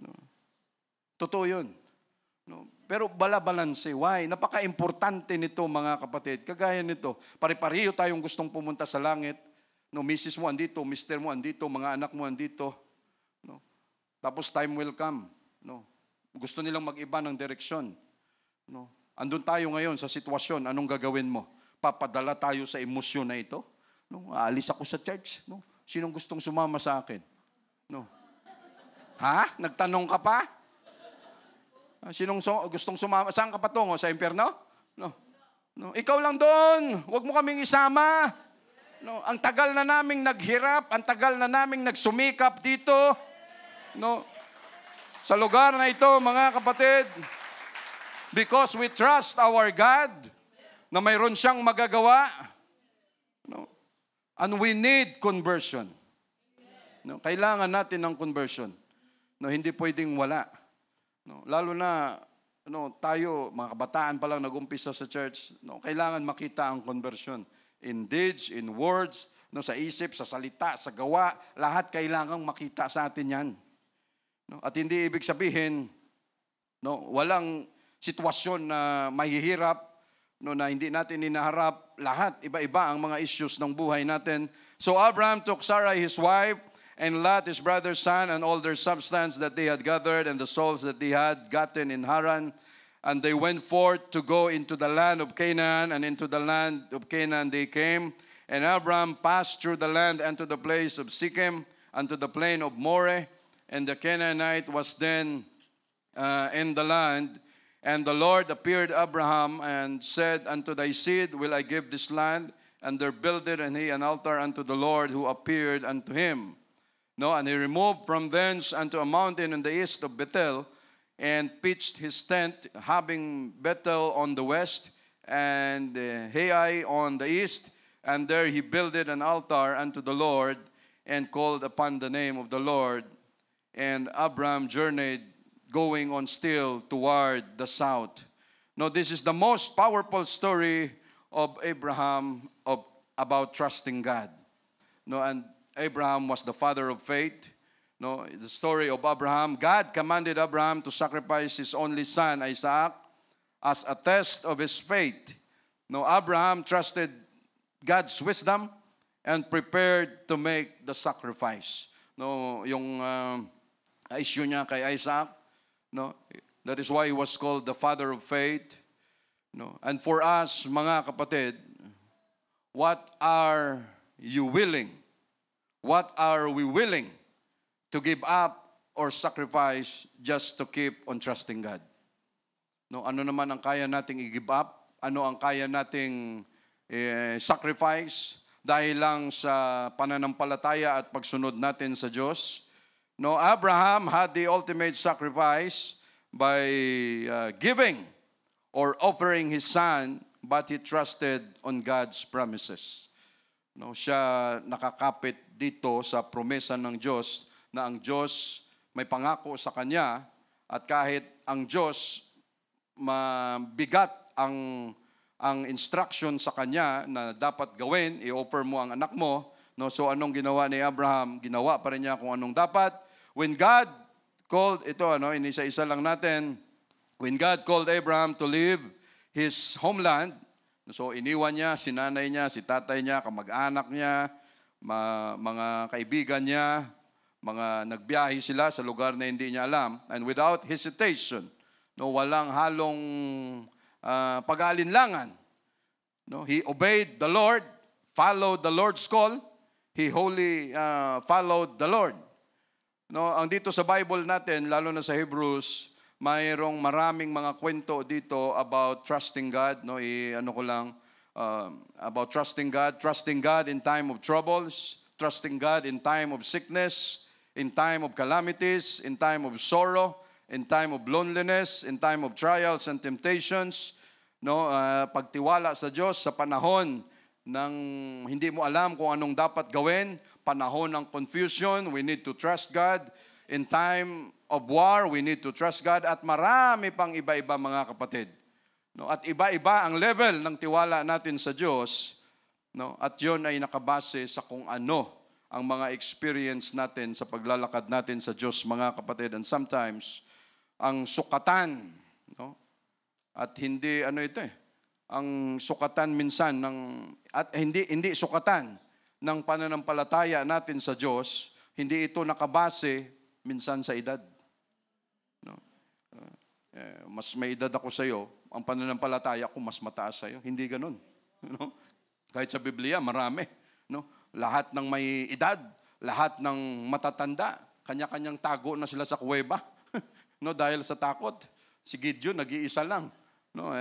No. Totoo yun. No. Pero bala-balanse. Why? Napaka-importante nito mga kapatid. Kagaya nito, pare-pareho tayong gustong pumunta sa langit. No, misis mo andito, mister mo andito, mga anak mo andito. No. Tapos time will come. No. Gusto nilang mag-iba ng direksyon. No. Andun tayo ngayon sa sitwasyon, anong gagawin mo? Papadala tayo sa emosyon na ito? No. Aalis ako sa church. No. Sinong gustong sumama sa akin? No. Ha? Nagtanong ka pa? Sinong gustong sumama? Saan ka patungo? Sa impyerno? No. No. Ikaw lang doon. Huwag mo kaming isama. No. Ang tagal na naming naghirap, ang tagal na naming nagsumikap dito. No. Sa lugar na ito, mga kapatid, because we trust our God na mayroon siyang magagawa. No. And we need conversion. No. Kailangan natin ng conversion. No, hindi pwedeng wala. No, lalo na tayo, mga kabataan pa lang nag-umpisa sa church, no, kailangan makita ang conversion. in deeds, in words, no, sa isip, sa salita, sa gawa, lahat kailangang makita sa atin yan. No? At hindi ibig sabihin, no, walang sitwasyon na mahihirap, no, na hindi natin inaharap. Lahat, iba-iba ang mga issues ng buhay natin. So Abraham took Sarai his wife, and Lot his brother's son, and all their substance that they had gathered, and the souls that they had gotten in Haran. And they went forth to go into the land of Canaan, and into the land of Canaan they came. And Abraham passed through the land unto the place of Shechem, unto the plain of Moreh. And the Canaanite was then in the land. And the Lord appeared to Abraham and said, Unto thy seed will I give this land. And there builded and he an altar unto the Lord who appeared unto him. No, and he removed from thence unto a mountain in the east of Bethel, and pitched his tent, having Bethel on the west, and Hai on the east. And there he builded an altar unto the Lord, and called upon the name of the Lord. And Abraham journeyed, going on still toward the south. Now, this is the most powerful story of Abraham about trusting God. No, and Abraham was the father of faith. No, the story of Abraham. God commanded Abraham to sacrifice his only son, Isaac, as a test of his faith. No, Abraham trusted God's wisdom and prepared to make the sacrifice. No, yung issue niya kay Isaac, no, that is why he was called the father of faith. No, and for us, mga kapatid, what are you willing? What are we willing to give up or sacrifice just to keep on trusting God? No, ano naman ang kaya nating i-give up? Ano ang kaya nating sacrifice dahil lang sa pananampalataya at pagsunod natin sa Diyos? No, Abraham had the ultimate sacrifice by giving or offering his son, but he trusted on God's promises. No, siya nakakapit dito sa promesa ng Diyos na ang Diyos may pangako sa kanya, at kahit ang Diyos mabigat ang instruction sa kanya na dapat gawin, i-offer mo ang anak mo. No, so anong ginawa ni Abraham? Ginawa pa rin niya kung anong dapat. When God called, inisa-isa lang natin, when God called Abraham to leave his homeland, so iniwan niya si nanay niya, si tatay niya, kamag-anak niya, mga kaibigan niya, mga nagbiyahe sila sa lugar na hindi niya alam, and without hesitation, no, walang halong pag-aalinlangan, no, he obeyed the Lord, followed the Lord's call, he wholly followed the Lord. No, ang dito sa Bible natin, lalo na sa Hebrews, mayroong maraming mga kwento dito about trusting God. No, about trusting God in time of troubles, trusting God in time of sickness, in time of calamities, in time of sorrow, in time of loneliness, in time of trials and temptations. No, pagtiwala sa Diyos sa panahon ng hindi mo alam kung anong dapat gawin, panahon ng confusion, we need to trust God. In time of war, we need to trust God, at marami pang iba-iba, mga kapatid. No, at iba-iba ang level ng tiwala natin sa Diyos, no, at yun ay nakabase sa kung ano ang mga experience natin sa paglalakad natin sa Diyos, mga kapatid. And sometimes ang sukatan, no, at hindi ang sukatan minsan hindi sukatan ng pananampalataya natin sa Diyos, hindi ito nakabase minsan sa edad. No? Mas may edad ako sa iyo, ang pananampalataya ko mas mataas sa iyo. Hindi ganoon. No? Kahit sa Biblia, marami. No? Lahat ng may edad, lahat ng matatanda, kanya-kanyang tago na sila sa kuweba. No? Dahil sa takot. Si Gideon, nag-iisa lang. No?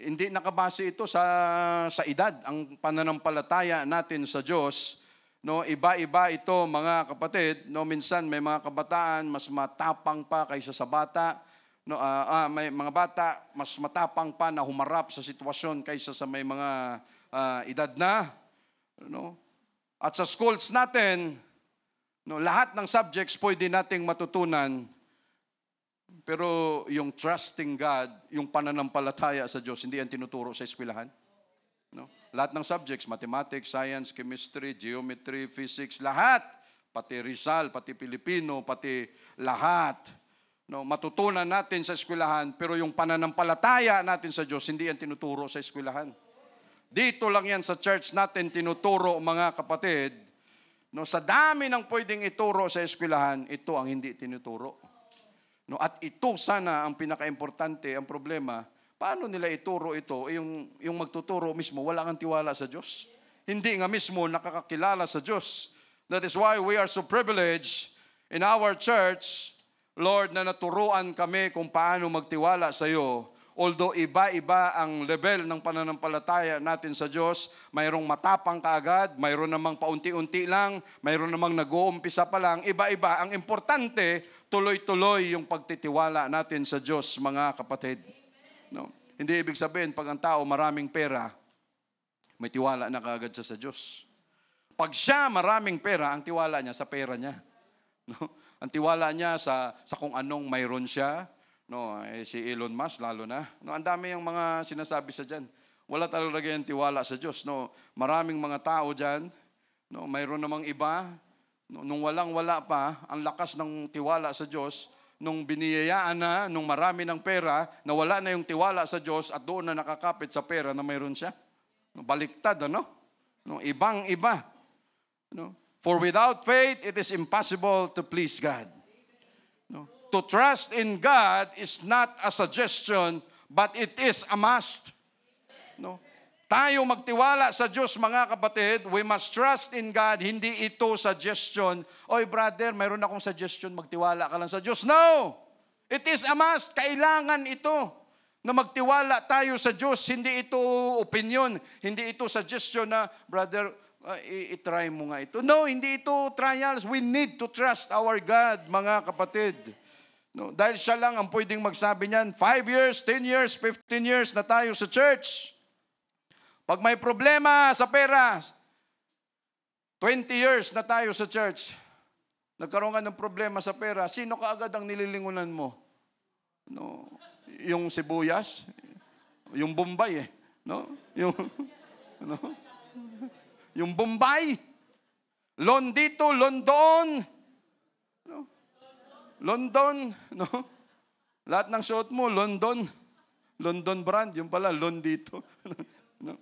Hindi nakabase ito sa edad. Ang pananampalataya natin sa Diyos, no, iba-iba ito, mga kapatid. No, minsan may mga kabataan mas matapang pa kaysa sa bata. No, may mga bata mas matapang pa na humarap sa sitwasyon kaysa sa may mga edad na. No? At sa schools natin, no, lahat ng subjects pwede nating matutunan. Pero yung trusting God, yung pananampalataya sa Diyos, hindi yan tinuturo sa eskwelahan. No? Lahat ng subjects, mathematics, science, chemistry, geometry, physics, lahat. Pati Rizal, pati Pilipino, pati lahat. No, matutunan natin sa eskwelahan, pero yung pananampalataya natin sa Diyos, hindi yan tinuturo sa eskwelahan. Dito lang yan sa church natin tinuturo, mga kapatid. No, sa dami ng pwedeng ituro sa eskwelahan, ito ang hindi tinuturo. No, at ito sana ang pinaka-importante, ang problema, paano nila ituro ito? Yung magtuturo mismo, wala kang tiwala sa Diyos. Hindi nga mismo nakakakilala sa Diyos. That is why we are so privileged in our church, Lord, na naturuan kami kung paano magtiwala sa iyo. Although iba-iba ang level ng pananampalataya natin sa Diyos, mayroong matapang kaagad, mayroon namang paunti-unti lang, mayroon namang nag-uumpisa pa lang, iba-iba. Ang importante, tuloy-tuloy yung pagtitiwala natin sa Diyos, mga kapatid. No? Hindi ibig sabihin, pag ang tao maraming pera, may tiwala na kaagad siya sa Diyos. Pag siya maraming pera, ang tiwala niya sa pera niya. No? Ang tiwala niya sa kung anong mayroon siya. No, si Elon Musk lalo na. No, ang dami yung mga sinasabi sa diyan. Wala talaga yung tiwala sa Diyos. No, maraming mga tao diyan. No, mayroon namang iba. No, nung walang-wala pa, ang lakas ng tiwala sa Diyos. Nung biniyayaan na, nung marami ng pera, na wala na yung tiwala sa Diyos at doon na nakakapit sa pera na mayroon siya. No, baliktad, ano? No, ibang-iba. No? For without faith, it is impossible to please God. No? To trust in God is not a suggestion, but it is a must. No? Tayo magtiwala sa Diyos, mga kapatid, we must trust in God, hindi ito suggestion. Oy brother, mayroon akong suggestion, magtiwala ka lang sa Diyos. No! It is a must. Kailangan ito na magtiwala tayo sa Diyos. Hindi ito opinion, hindi ito suggestion na, brother, i-try mo nga ito. No, hindi ito trials. We need to trust our God, mga kapatid. No, dahil siya lang ang pwedeng magsabi niyan, 5 years, 10 years, 15 years na tayo sa church. Pag may problema sa pera, 20 years na tayo sa church, nagkaroon ka ng problema sa pera, sino kaagad ang nililingunan mo? No, yung sibuyas, yung Bombay no? No? Yung Bombay, loan dito, loan doon. No? London, no? Lahat ng suot mo, London. London brand, yung pala, loan dito. No?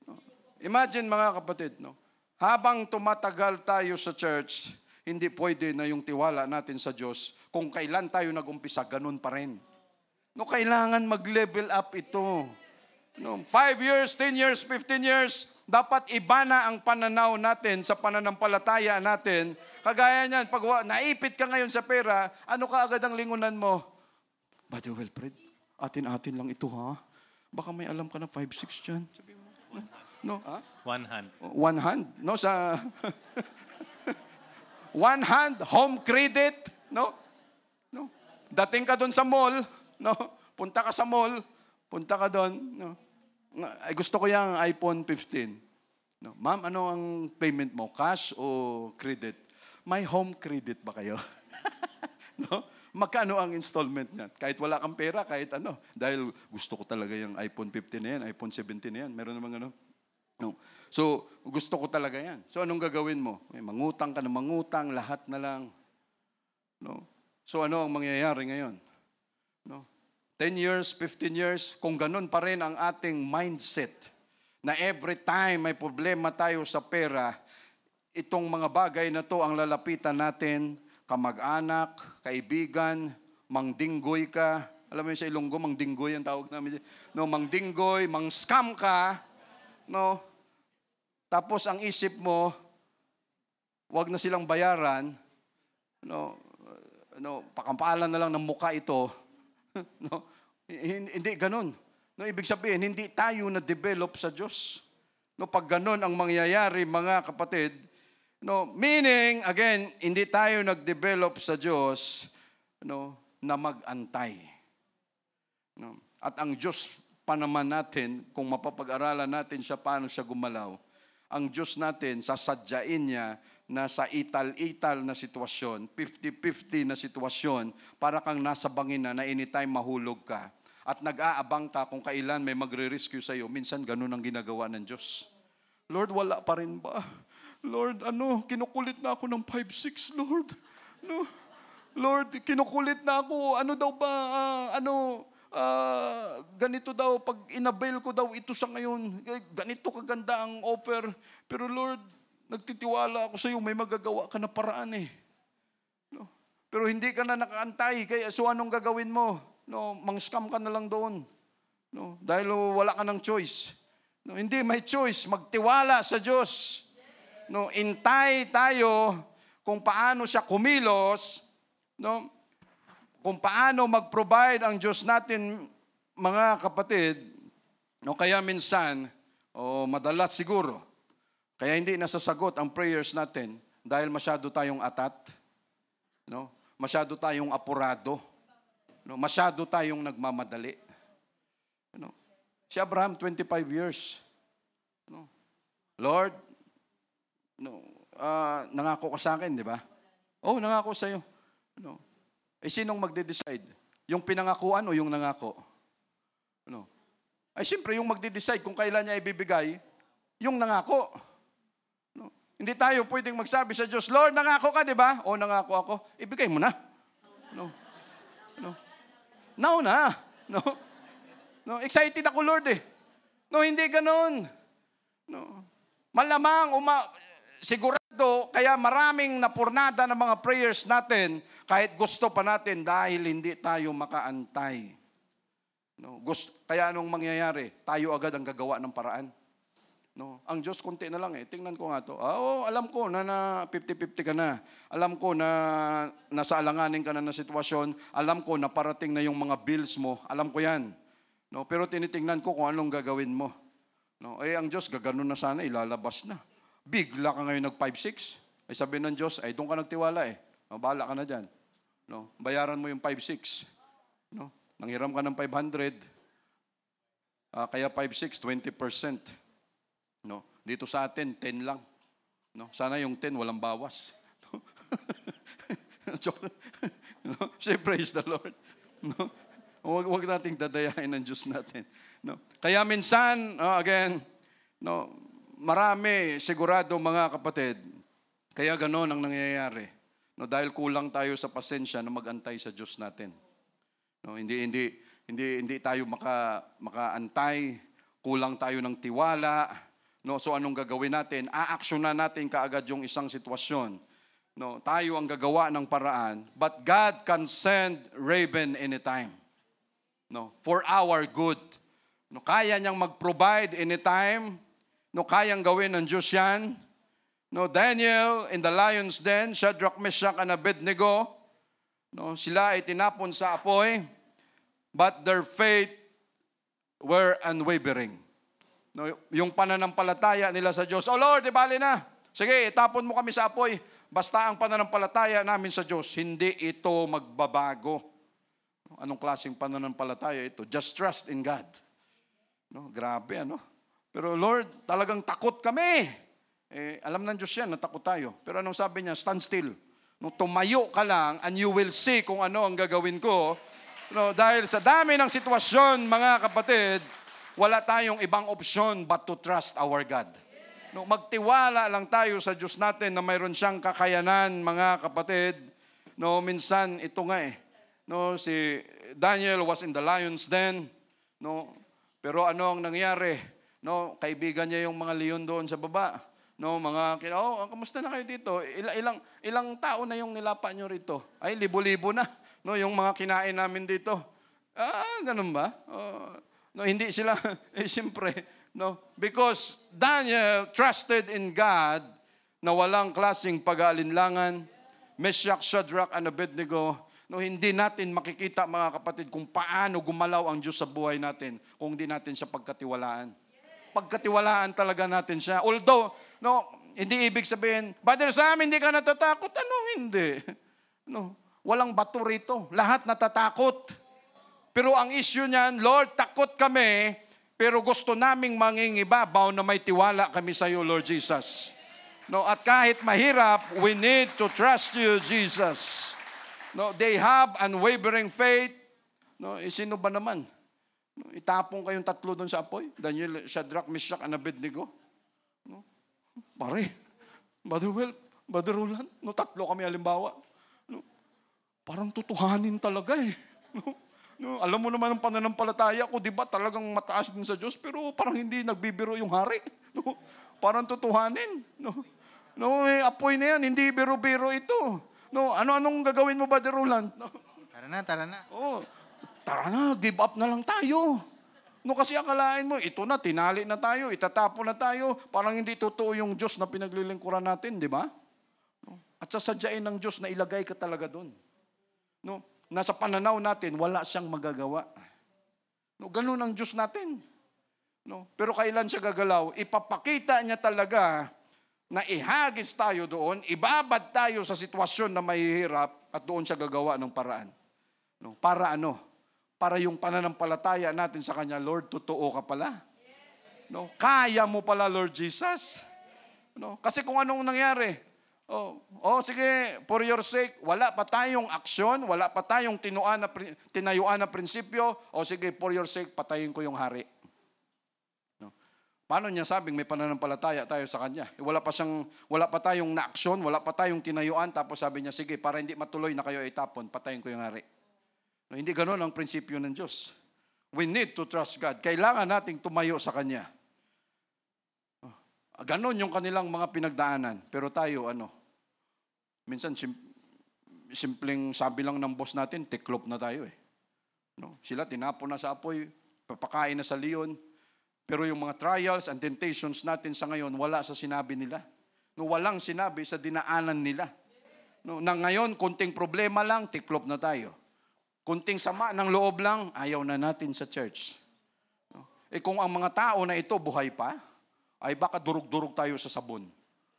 No? Imagine, mga kapatid, no? Habang tumatagal tayo sa church, hindi pwede na yung tiwala natin sa Diyos. Kung kailan tayo nag-umpisa, ganun pa rin. No, kailangan mag-level up ito. No, 5 years, 10 years, 15 years, dapat iba na ang pananaw natin sa pananampalataya natin. Kagaya niyan, pag naipit ka ngayon sa pera, ano ka agad ang lingunan mo? Brother Wilfred, atin-atin lang ito, ha? Baka may alam ka na 5-6 dyan. Sabi mo, no? Ha? One hand. One hand. No, sa... one hand, home credit. No? No? Dating ka doon sa mall, no? Punta ka sa mall, punta ka doon, no? Ay, gusto ko yung iPhone 15. No, ma'am, ano ang payment mo? Cash o credit? May home credit ba kayo? No? Magkano ang installment niyan? Kahit wala kang pera, kahit ano. Dahil gusto ko talaga yung iPhone 15 na yan, iPhone 17 na yan. Meron namang ano. No. So, gusto ko talaga yan. So, anong gagawin mo? May mangutang ka na mangutang, lahat na lang. No? So, ano ang mangyayari ngayon? No? 10 years, 15 years, kung ganun pa rin ang ating mindset, na every time may problema tayo sa pera, itong mga bagay na to ang lalapitan natin, kamag-anak, kaibigan, mangdinggoy ka. Alam mo yun sa Ilonggo, mangdinggoy ang tawag namin. No, mangdinggoy, mang-scam ka. No? Tapos ang isip mo, wag na silang bayaran. No, pakampalan na lang ng muka ito. No, hindi ganun. No, ibig sabihin, hindi tayo na-develop sa Diyos. No, pag ganun ang mangyayari, mga kapatid, no, meaning, again, hindi tayo nag-develop sa Diyos, no, na mag-antay. No, at ang Diyos pa naman natin, kung mapapag-aralan natin siya, paano siya gumalaw, ang Diyos natin, sasadyain niya na sa ital-ital na sitwasyon, 50-50 na sitwasyon, para kang nasa bangin na anytime mahulog ka. at nag-aabang ka kung kailan may magre-rescue sa iyo. Minsan ganun ang ginagawa ng Diyos. Lord, wala pa rin ba? Lord, kinukulit na ako ng 5-6, Lord. No. Lord, kinukulit na ako. Ano daw ba? Ganito daw, pag inabail ko daw ito sa ngayon, ganito kaganda ang offer. Pero Lord, nagtitiwala ako sa iyo, may magagawa ka na paraan eh. No? Pero hindi ka na nakaantay, kaya so anong gagawin mo? No, mang-scam ka na lang doon. No? Dahil wala ka ng choice. No, hindi, may choice. Magtiwala sa Diyos. No, intay tayo kung paano siya kumilos, no? Kung paano mag-provide ang Diyos natin, mga kapatid, no, kaya minsan, madalas siguro, kaya hindi nasasagot ang prayers natin dahil masyado tayong atat, no? Masyado tayong apurado, no? Masyado tayong nagmamadali. No? Si Abraham, 25 years. No? Lord, no, nangako ka sa akin, di ba? Nangako sa iyo. No? Sinong magde-decide? Yung pinangakuan o yung nangako? Ano? Siyempre, yung magde-decide kung kailan niya ibibigay, yung nangako. No? Hindi tayo pwedeng magsabi sa Diyos, Lord, nangako ka, di ba? Nangako ako. Ibigay mo na. No? No? Now na. No? No? Excited ako, Lord eh. No, hindi ganun. No? Malamang, sigurado, kaya maraming napurnada ng mga prayers natin, kahit gusto pa natin dahil hindi tayo makaantay. No, kaya anong mangyayari? Tayo agad ang gagawa ng paraan. No, ang Diyos konti na lang eh. Tingnan ko nga to. Alam ko na 50-50 ka na. Alam ko na nasa alanganin ka na sitwasyon. Alam ko na parating na yung mga bills mo. Alam ko yan. No, pero tinitingnan ko kung anong gagawin mo. No, ang Diyos gaganon na sana, ilalabas na. Bigla ka ngayon nag 5-6. Sabi ng Diyos, doon ka nagtiwala eh. Bahala ka na dyan. No? Bayaran mo yung 5-6. No? Nanghiram ka ng 500. Kaya 5-6, 20%. No? Dito sa atin, 10 lang. No? Sana yung 10, walang bawas. No? No? Say praise the Lord. No? Huwag nating dadayain ng Diyos natin. No? Kaya minsan, again, no, marami, sigurado mga kapatid, kaya gano'n ang nangyayari. No, dahil kulang tayo sa pasensya na mag-antay sa Diyos natin. No, hindi tayo makaantay, kulang tayo ng tiwala. No, so anong gagawin natin? Aaksyonan natin kaagad yung isang sitwasyon. No, tayo ang gagawa ng paraan, but God can send raven anytime. No, for our good. No, kaya niyang mag-provide anytime. No, kayang gawin ng Diyos yan. No, Daniel in the lion's den, Shadrach, Meshach, and Abednego, no, sila ay tinapon sa apoy, but their faith were unwavering. No, yung pananampalataya nila sa Diyos, Lord, ibali na. Sige, itapon mo kami sa apoy. Basta ang pananampalataya namin sa Diyos, hindi ito magbabago. Anong klaseng pananampalataya ito? Just trust in God. No, grabe, ano? Pero Lord, talagang takot kami. Alam ng Diyos yan, natakot tayo. Pero anong sabi niya? Stand still. No, tumayo ka lang and you will see kung ano ang gagawin ko. No, dahil sa dami ng sitwasyon, mga kapatid, wala tayong ibang opsyon but to trust our God. No, magtiwala lang tayo sa Diyos natin na mayroon siyang kakayanan, mga kapatid. No, minsan ito nga eh. No, si Daniel was in the lion's den. No, pero ano ang nangyari? No, kaibigan niya yung mga leon doon sa baba. No, kamusta na kayo dito? Ilang tao na yung nilapa nyo rito? Ay, libo-libo na. No, yung mga kinain namin dito. Ganun ba? No, hindi sila siyempre, no, because Daniel trusted in God na walang klaseng pag-aalinlangan. Meshach, Shadrach, and Abednego. No, hindi natin makikita, mga kapatid, kung paano gumalaw ang Diyos sa buhay natin kung hindi natin siya pagkatiwalaan. Pagkatiwalaan talaga natin siya. Although, no, hindi ibig sabihin, Brother Sam, hindi ka natatakot? Hindi. No, walang bato rito. Lahat natatakot. Pero ang issue niyan, Lord, takot kami, pero gusto naming mangingibabaw na may tiwala kami sa iyo, Lord Jesus. No, at kahit mahirap, we need to trust you, Jesus. No, they have unwavering faith. No, sino ba naman? No, itapong kayong tatlo doon sa apoy. Daniel, Shadrach, Meshach, and Abednego. No? Pare, Brother Will, Brother Roland, no, tatlo kami halimbawa. No? Parang tutuhanin talaga eh. No? No, alam mo naman ang pananampalataya ko, di ba? Talagang mataas din sa Diyos, pero parang hindi nagbibiro yung hari. No? Parang tutuhanin. No? No, apoy na yan, hindi biro-biro ito. No, ano-anong gagawin mo, Brother Roland? No? Tara na. Oh, tara na, give up na lang tayo. No, kasi akalain mo, ito na, tinali na tayo, itatapo na tayo, parang hindi totoo yung Diyos na pinaglilingkuran natin, di ba? No? At sasadyain ng Diyos na ilagay ka talaga doon. No? Nasa pananaw natin, wala siyang magagawa. No, ganun ang Diyos natin. No? Pero kailan siya gagalaw? Ipapakita niya talaga na ihagis tayo doon, ibabad tayo sa sitwasyon na mahihirap at doon siya gagawa ng paraan. No? Para ano? Para yung pananampalataya natin sa Kanya, Lord, totoo ka pala. No? Kaya mo pala, Lord Jesus. No? Kasi kung anong nangyari, sige, for your sake, wala pa tayong aksyon, wala pa tayong tinayuan na prinsipyo, sige, for your sake, patayin ko yung hari. No? Paano niya sabing may pananampalataya tayo sa Kanya? Wala pa tayong na-aksyon, wala pa tayong tinayuan, tapos sabi niya, sige, para hindi matuloy na kayo itapon, patayin ko yung hari. No, hindi ganoon ang prinsipyo ng Diyos. We need to trust God. Kailangan nating tumayo sa Kanya. Ganon yung kanilang mga pinagdaanan. Pero tayo, minsan simpleng sabi lang ng boss natin, tiklop na tayo eh. No? Sila tinapon na sa apoy, papakain na sa leon. Pero yung mga trials and temptations natin sa ngayon, wala sa sinabi nila. No, walang sinabi sa dinaanan nila. No, na ngayon, kunting problema lang, tiklop na tayo. Kunting sama ng loob lang, ayaw na natin sa church. Kung ang mga tao na ito buhay pa, ay baka durug-durug tayo sa sabon.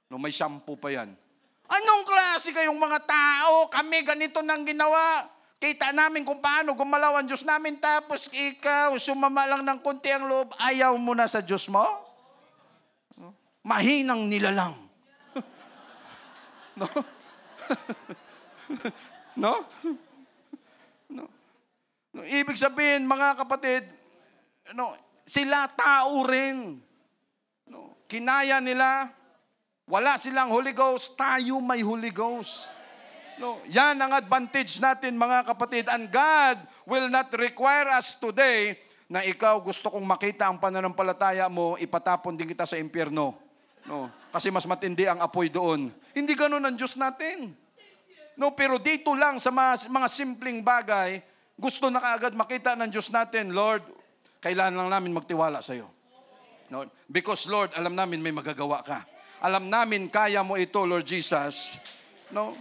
No, may shampoo pa yan. Anong klase kayong mga tao? Kami ganito nang ginawa. Kita namin kung paano gumalaw ang Diyos namin. Tapos ikaw, sumama lang ng kunti ang loob. Ayaw mo na sa Diyos mo? No? Mahinang nilalang. No? No? No, ibig sabihin, mga kapatid, sila tao rin. No, kinaya nila, wala silang Holy Ghost, tayo may Holy Ghost. No, yan ang advantage natin, mga kapatid. And God will not require us today na ikaw gusto kong makita ang pananampalataya mo, ipatapon din kita sa impyerno. No, kasi mas matindi ang apoy doon. Hindi ganun ang Diyos natin. No, pero dito lang sa mga simpleng bagay, gusto na kaagad makita ng Diyos natin, Lord, kailangan lang namin magtiwala sa iyo. No? Because, Lord, alam namin may magagawa ka. Alam namin kaya mo ito, Lord Jesus. No?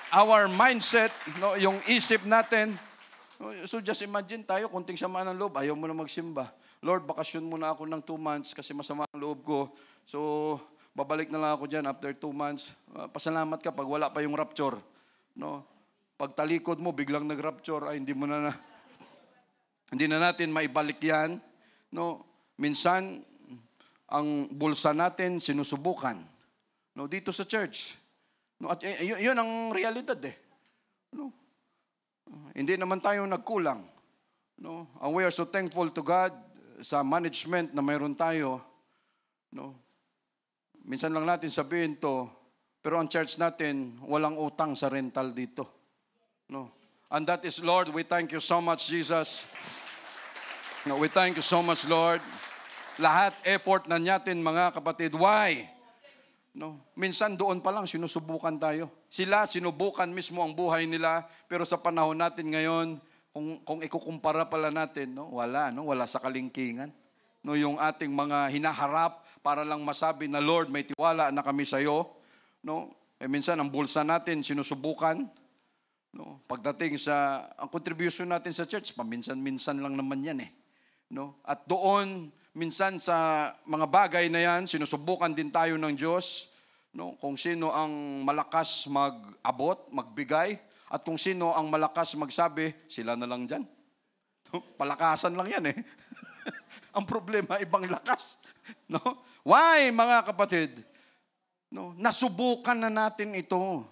Our mindset, no, yung isip natin, no? So just imagine tayo, kunting sama ng loob, ayaw mo na magsimba. Lord, bakasyon muna ako ng 2 months kasi masama ang loob ko. So, babalik na lang ako dyan after 2 months. Pasalamat ka pag wala pa yung rapture. No? Pag talikod mo, biglang nag-rapture, hindi na natin maibalik yan. No? Minsan, ang bulsa natin sinusubukan. No? Dito sa church. No? At yun ang realidad eh. No? Hindi naman tayo nagkulang. No? And we are so thankful to God sa management na mayroon tayo. No? Minsan lang natin sabihin to, pero ang church natin, walang utang sa rental dito. No. And that is, Lord, we thank you so much, Jesus. No, we thank you so much, Lord. Lahat effort na natin, mga kapatid. Why? No, minsan doon pa lang sinusubukan tayo. Sila sinubukan mismo ang buhay nila, pero sa panahon natin ngayon, kung ikukumpara pala natin, wala sa kalingkingan. No, yung ating mga hinaharap para lang masabi na, Lord, may tiwala na kami sa iyo. No, minsan ang bulsa natin sinusubukan. No, pagdating sa ang contribution natin sa church, paminsan-minsan lang naman yan eh. No? At doon, minsan sa mga bagay na yan, sinusubukan din tayo ng Diyos. No? Kung sino ang malakas mag-abot, magbigay, at kung sino ang malakas magsabi, sila na lang dyan. No? Palakasan lang yan eh. Ang problema, ibang lakas. No? Why, mga kapatid? No? Nasubukan na natin ito.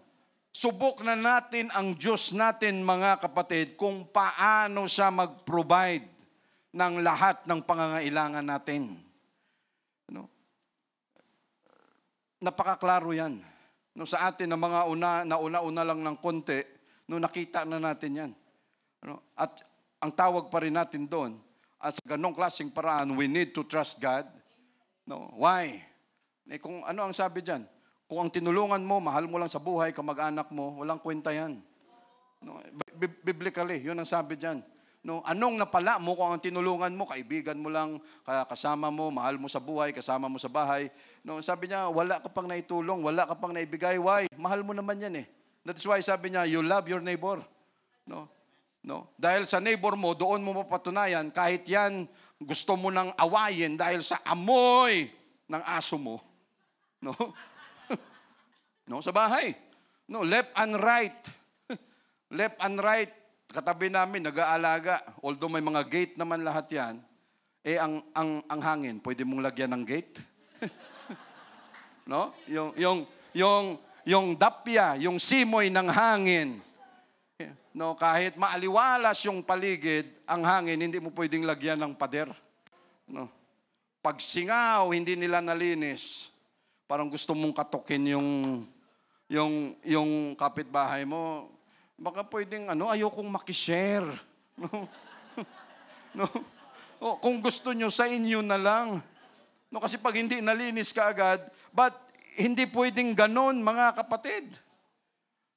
Subok na natin ang Diyos natin, mga kapatid, kung paano siya mag-provide. ng lahat ng pangangailangan natin. No? Napakaklaro yan. No, sa atin, na mga nauna lang ng konti, no, nakita na natin yan. No? At ang tawag pa rin natin doon, at sa ganong klaseng paraan, we need to trust God. No? Why? Kung ano ang sabi dyan? Kung ang tinulungan mo, mahal mo lang sa buhay, kamag-anak mo, walang kwenta yan. No? Biblically, yun ang sabi dyan. No, anong napala mo kung ang tinulungan mo, kaibigan mo lang, kasama mo, mahal mo sa buhay, kasama mo sa bahay. No, sabi niya, wala ka pang naitulong, wala ka pang naibigay. Why? Mahal mo naman yan eh. That is why sabi niya, you love your neighbor. No? No? Dahil sa neighbor mo, doon mo mapatunayan, kahit yan gusto mo nang awayin dahil sa amoy ng aso mo. No? No, sa bahay. No, left and right. Left and right. Katabi namin, nag-aalaga. Although may mga gate naman lahat yan, ang hangin, pwede mong lagyan ng gate. No? Yung dapya, yung simoy ng hangin. No, kahit maaliwalas yung paligid, ang hangin, hindi mo pwedeng lagyan ng pader. No? Pag singaw, hindi nila nalinis. Parang gusto mong katukin yung kapitbahay mo. Baka pwedeng, ayokong makishare. No? No? O, kung gusto nyo, sa inyo na lang. No, kasi pag hindi nalinis ka agad, but hindi pwedeng ganon, mga kapatid.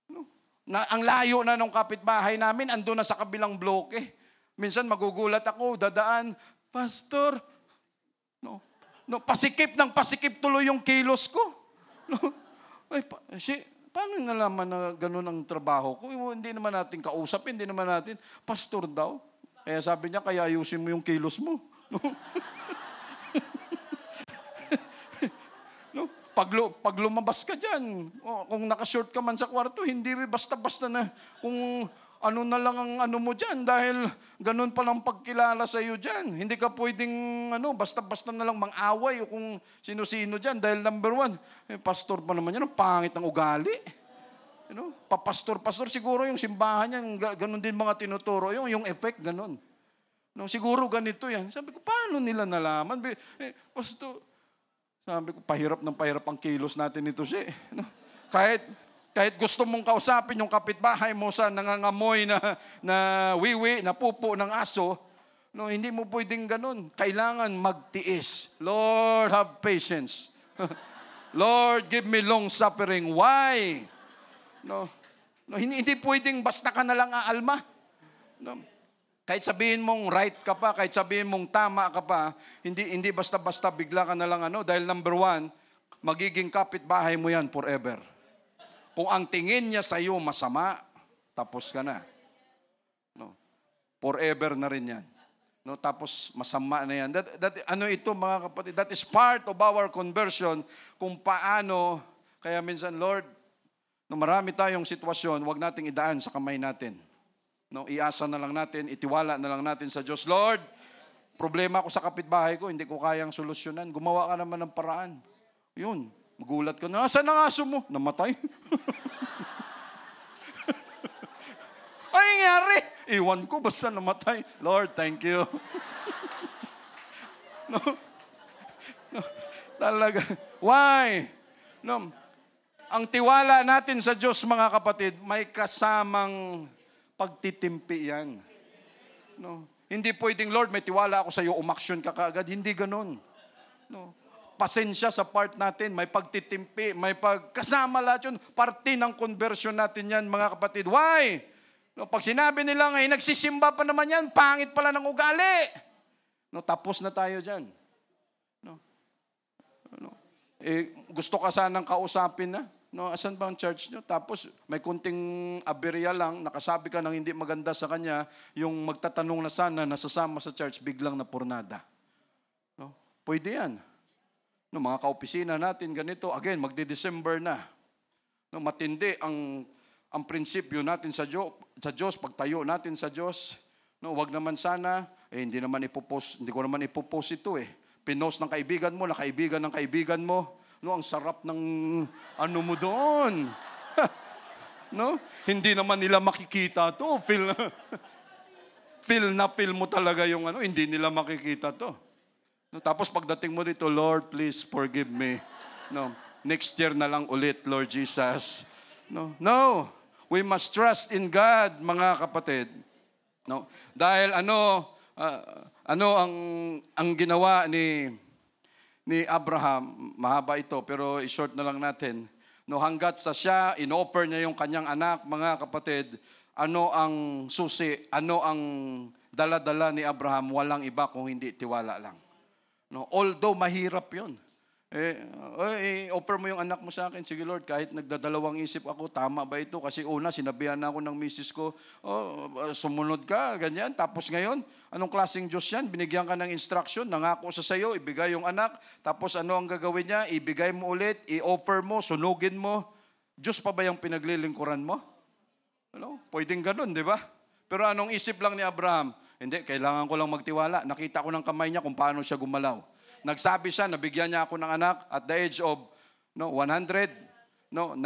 No? Ang layo na ng kapitbahay namin, ando na sa kabilang bloke. Minsan magugulat ako, dadaan, Pastor, pasikip ng pasikip tuloy yung kilos ko. No? Ay, paano nalaman na gano'n ang trabaho ko? Hindi naman natin kausap, hindi naman natin, pastor daw. Kaya sabi niya, kaya ayusin mo yung kilos mo. No? No? Pag lumabas ka dyan, kung nakashort ka man sa kwarto, hindi basta-basta na kung ano na lang ang ano mo dyan dahil ganun palang pagkilala sa iyo dyan. Hindi ka pwedeng basta-basta na lang mang-away o kung sino-sino dyan dahil number one, pastor pa naman yan, ang pangit ng ugali. Papastor siguro yung simbahan niya, ganun din mga tinuturo, yung effect, ganun. No, siguro ganito yan. Sabi ko, paano nila nalaman? Pastor, sabi ko, pahirap ang kilos natin ito siya. No? Kahit gusto mong kausapin yung kapitbahay mo sa nangangamoy na wiwi, na pupo ng aso, no, hindi mo pwedeng ganun. Kailangan magtiis. Lord, have patience. Lord, give me long suffering. Why? No, hindi pwedeng basta ka na lang aalma. No. Kahit sabihin mong right ka pa, kahit sabihin mong tama ka pa, hindi basta-basta bigla ka na lang dahil number one, magiging kapitbahay mo yan forever. Kung ang tingin niya sa iyo masama, tapos ka na. No. Forever na rin yan. No, tapos masama na yan. Ito mga kapatid, that is part of our conversion kung paano, kaya minsan, Lord, no, marami tayong sitwasyon, huwag nating idaan sa kamay natin. No, iasa na lang natin, itiwala na lang natin sa Diyos. Lord, problema ko sa kapitbahay ko, hindi ko kayang solusyonan. Gumawa ka naman ng paraan. Yun. Magulat ka na, saan ang aso mo? Namatay. Ay, nangyari? Iwan ko, basta namatay. Lord, thank you. No. Talaga. Why? No. Ang tiwala natin sa Diyos, mga kapatid, may kasamang pagtitimpi yan. No. Hindi pwedeng, Lord, may tiwala ako sa iyo, umaksyon ka kaagad. Hindi ganun. No. Pasensya sa part natin, may pagtitimpi, may pagkasama lahat yun. Parte ng conversion natin yan, mga kapatid. Why? No, pag sinabi nila ngayon, nagsisimba pa naman yan, pangit pala ng ugali. No, tapos na tayo dyan. No. Gusto ka sanang kausapin na? No, asan ba ang church nyo? Tapos may kunting aberya lang, nakasabi ka ng hindi maganda sa kanya, yung magtatanong na sana, nasasama sa church, biglang napurnada. No? Pwede yan. No, mga kaopisina natin, ganito, again, magdi-December na. No, matindi ang prinsipyo natin sa Diyos, pagtayo natin sa Diyos. No, wag naman sana, hindi ko naman ipopost ito eh. Pinost ng kaibigan mo, na kaibigan ng kaibigan mo. No, ang sarap ng mo doon. No? Hindi naman nila makikita to. feel mo talaga yung hindi nila makikita to. No, tapos pagdating mo dito, Lord, please forgive me. No, next year na lang ulit, Lord Jesus. No, we must trust in God, mga kapatid. No, dahil ano ang ginawa ni Abraham, mahaba ito pero i-short na lang natin. No, hanggat sa siya inoffer niya yung kanyang anak, mga kapatid, ano ang susi, ano ang dala-dala ni Abraham? Walang iba kung hindi tiwala lang. No, although mahirap 'yon. Offer mo yung anak mo sa akin. Sige Lord, kahit nagdadalawang isip ako, tama ba ito? Kasi una, sinabihan na ako ng misis ko, sumunod ka, ganyan. Tapos ngayon, anong klaseng Diyos yan? Binigyan ka ng instruction, nangako sa sayo, ibigay yung anak. Tapos ano ang gagawin niya? Ibigay mo ulit, i-offer mo, sunugin mo. Diyos pa ba yung pinaglilingkuran mo? Pwedeng ganun, di ba? Pero anong isip lang ni Abraham? Hindi, kailangan ko lang magtiwala. Nakita ko ng kamay niya kung paano siya gumalaw. Nagsabi siya, nabigyan niya ako ng anak at the age of 100, 99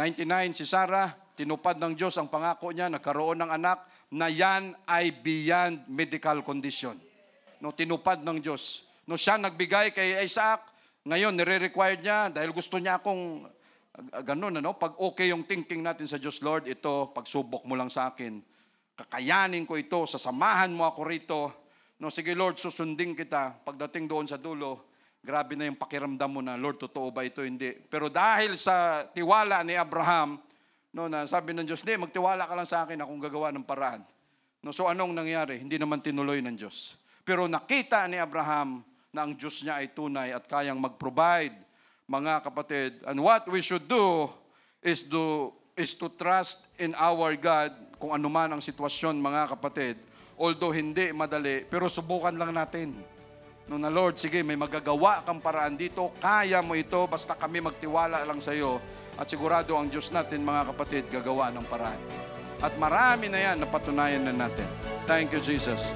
si Sarah, tinupad ng Diyos ang pangako niya, nagkaroon ng anak na yan ay beyond medical condition. Tinupad ng Diyos. Siya nagbigay kay Isaac, ngayon nire-required niya dahil gusto niya akong ganun, pag okay yung thinking natin sa Diyos, Lord, ito, pagsubok mo lang sa akin, kakayanin ko ito, sasamahan mo ako rito. Sige Lord, susundin kita. Pagdating doon sa dulo, grabe na yung pakiramdam mo na, Lord, totoo ba ito? Hindi. Pero dahil sa tiwala ni Abraham, na sabi ng Diyos, magtiwala ka lang sa akin, akong gagawa ng paraan. So anong nangyari? Hindi naman tinuloy ng Diyos. Pero nakita ni Abraham na ang Diyos niya ay tunay at kayang mag-provide, mga kapatid. And what we should do is to trust in our God, kung anuman ang sitwasyon, mga kapatid. Although hindi madali, pero subukan lang natin. Na Lord, sige, may magagawa kang paraan dito, kaya mo ito, basta kami magtiwala lang sa iyo. At sigurado ang Diyos natin, mga kapatid, gagawa ng paraan. At marami na yan, napatunayan na natin. Thank you, Jesus.